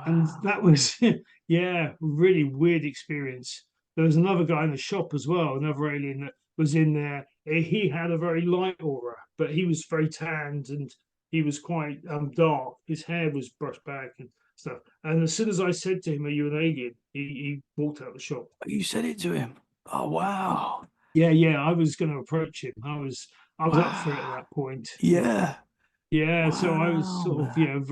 And Wow. that was, yeah, really weird experience. There was another guy in the shop as well, another alien that was in there. He had a very light aura, but he was very tanned and he was quite dark. His hair was brushed back and stuff. And as soon as I said to him, "Are you an alien?" He walked out the shop. You said it to him. Oh, wow. Yeah. I was going to approach him. I was up for it at Wow. that point. Yeah. Yeah, so I was Wow, sort of, man.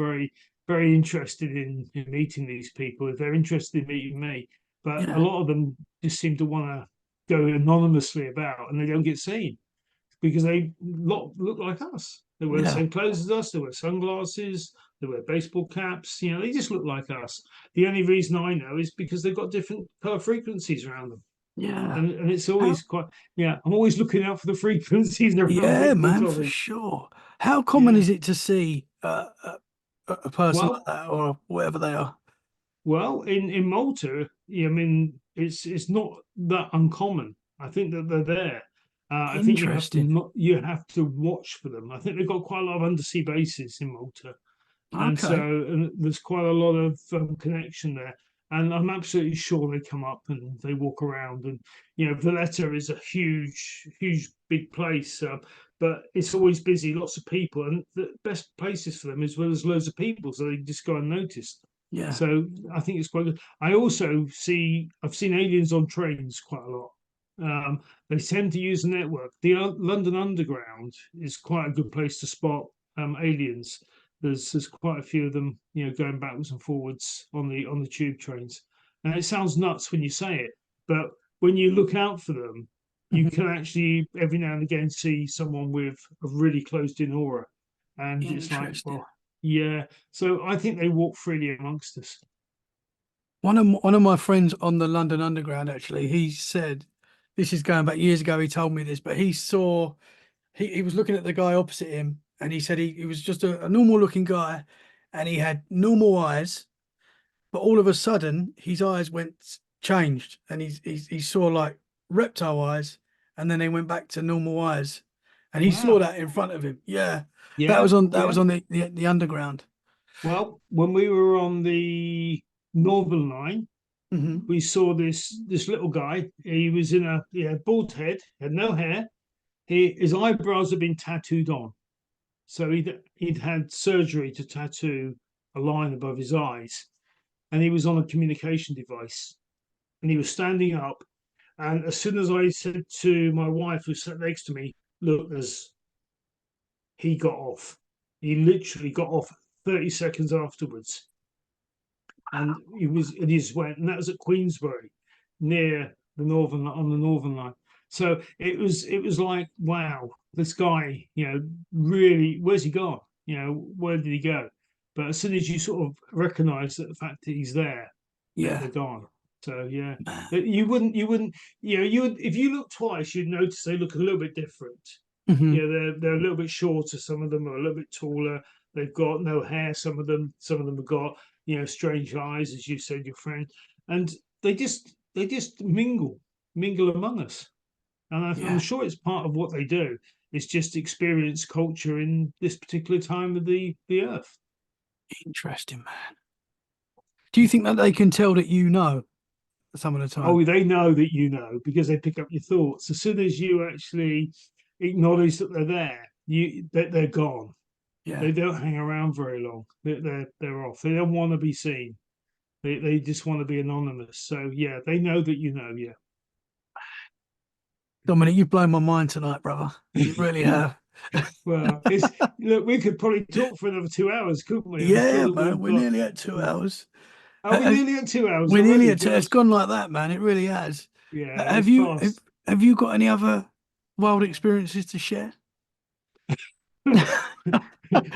very interested in meeting these people. If they're interested in meeting me, but a Yeah. lot of them just seem to want to go anonymously about and they don't get seen. because they look like us. They wear the Yeah. same clothes as us. They wear sunglasses. They wear baseball caps. They just look like us. The only reason I know is because they've got different color frequencies around them, Yeah. and it's How, always quite. Yeah, I'm always looking out for the frequencies around yeah, people, man, for Tommy. sure. How common Yeah. is it to see a person like Well, that or whatever they are? Well, in Malta, I mean, it's not that uncommon. I think that they're there. I think Interesting. you have to watch for them. I think they've got quite a lot of undersea bases in Malta, and so Okay. there's quite a lot of connection there. And I'm absolutely sure they come up and they walk around. And Valletta is a huge, big place, but it's always busy, lots of people, and the best places for them is where there's loads of people, so they just go unnoticed. Yeah. So I think it's quite good. I've seen aliens on trains quite a lot. They tend to use the network. The London Underground is quite a good place to spot aliens. There's quite a few of them, going backwards and forwards on the tube trains. And it sounds nuts when you say it, but when you look out for them, you Mhm. can actually every now and again see someone with a really closed-in aura, and it's like, Interesting. well, yeah. So I think they walk freely amongst us. One of my friends on the London Underground, actually, he said, this is going back years ago, he told me this, but he was looking at the guy opposite him, and he said he was just a normal looking guy, and he had normal eyes, but all of a sudden his eyes went changed, and he saw like reptile eyes, and then they went back to normal eyes, and he saw Wow. that in front of him. Yeah, Yeah, that was yeah. on the underground. Well, when we were on the Northern Line, Hmm. we saw this little guy. He had bald head, had no hair. His eyebrows had been tattooed on, so he'd had surgery to tattoo a line above his eyes, and he was on a communication device, and he was standing up. And as soon as I said to my wife, who sat next to me, "Look, he got off. He literally got off 30 seconds afterwards." And he just went, and that was at Queensbury, near the Northern Line. So it was like, wow, this guy, really, where's he gone? Where did he go? But as soon as you sort of recognise that the fact that he's there, they're Yeah, gone. So yeah, man. you wouldn't, you would, if you look twice, you'd notice they look a little bit different. Hmm. They're a little bit shorter. Some of them are a little bit taller. They've got no hair. Some of them have got strange eyes, as you said, your friend, and they just mingle among us. And I'm Yeah, sure it's part of what they do. It's just experience culture in this particular time of the earth. interesting, man. Do you think that they can tell that you know some of the time? Oh, they know that because they pick up your thoughts. As soon as you actually acknowledge that they're there, they're gone. Yeah, They don't hang around very long. They're off. They don't want to be seen. They just want to be anonymous. So yeah, they know that you know. Dominic, you've blown my mind tonight, brother. You really Yeah. have. Well, it's look. We could probably talk for another 2 hours, couldn't we? I'm sure Yeah, that man. we've We're got. nearly at 2 hours. Are we Have, nearly at 2 hours we're nearly already? at two. It's Gosh, gone like that, man. It really has. yeah, Have it's you fast. have you got any other wild experiences to share? What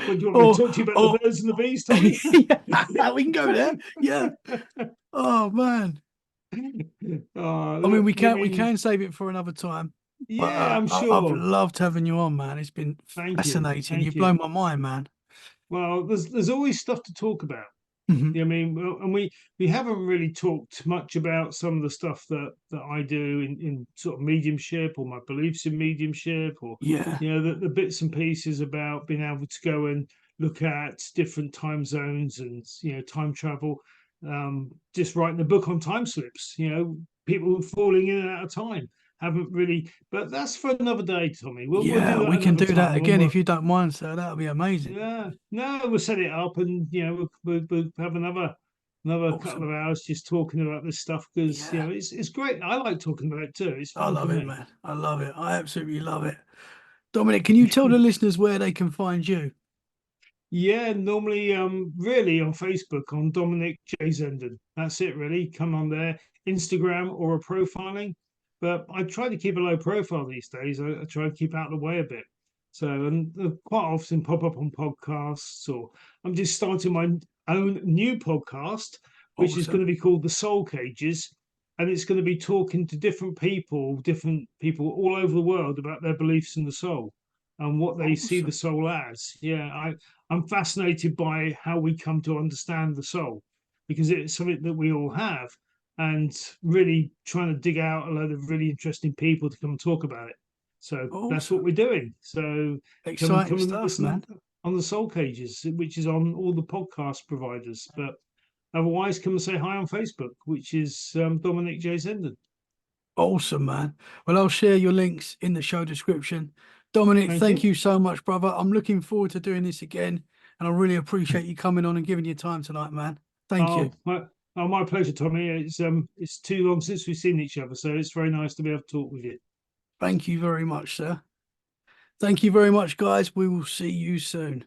do you want me to or talk to you about the or birds and the bees, Tommy? yeah, we can go there. Yeah. Oh man. I mean, Look, we can save it for another time. But yeah, I'm I've sure. loved having you on, man. It's been Thank you, fascinating. thank You've you. blown my mind, man. Well, there's always stuff to talk about. Hmm. Yeah, I mean, well, and we haven't really talked much about some of the stuff that I do in sort of mediumship, or my beliefs in mediumship, or Yeah. the bits and pieces about being able to go and look at different time zones and time travel. Just writing a book on time slips. People falling in and out of time. Haven't really, but that's for another day, Tommy. We'll do Yeah, that we can another do that time when again we're. if you don't mind, sir. That would be amazing. Yeah, no, we'll set it up, and we'll have another couple Awesome. of hours just talking about this stuff, because Yeah. it's great. I like talking about it too. It's I fun for love it, me. man. I love it. I absolutely love it. Dominic, can you tell the listeners where they can find you? Yeah, normally, really on Facebook on Dominic J Zenden. That's it, really. Come on there, Instagram or a profiling. but I try to keep a low profile these days. I try to keep out of the way a bit. So, and quite often pop up on podcasts, or I'm just starting my own new podcast, which is going to Awesome. be called The Soul Cages. And it's going to be talking to different people all over the world about their beliefs in the soul and what they see the Awesome. soul as. Yeah, I'm fascinated by how we come to understand the soul because it's something that we all have, and really trying to dig out a load of really interesting people to come and talk about it. So that's what Awesome. we're doing. So Exciting come and stuff, listen man. on the Soul Cages, which is on all the podcast providers. But otherwise, come and say hi on Facebook, which is Dominic J Zenden. Awesome, man. Well, I'll share your links in the show description. Dominic, Thank thank you. you so much, brother. I'm looking forward to doing this again. And I really appreciate you coming on and giving your time tonight, man. Thank you. My pleasure, Tommy. It's too long since we've seen each other, so it's very nice to be able to talk with you. Thank you very much, sir. Thank you very much, guys. We will see you soon.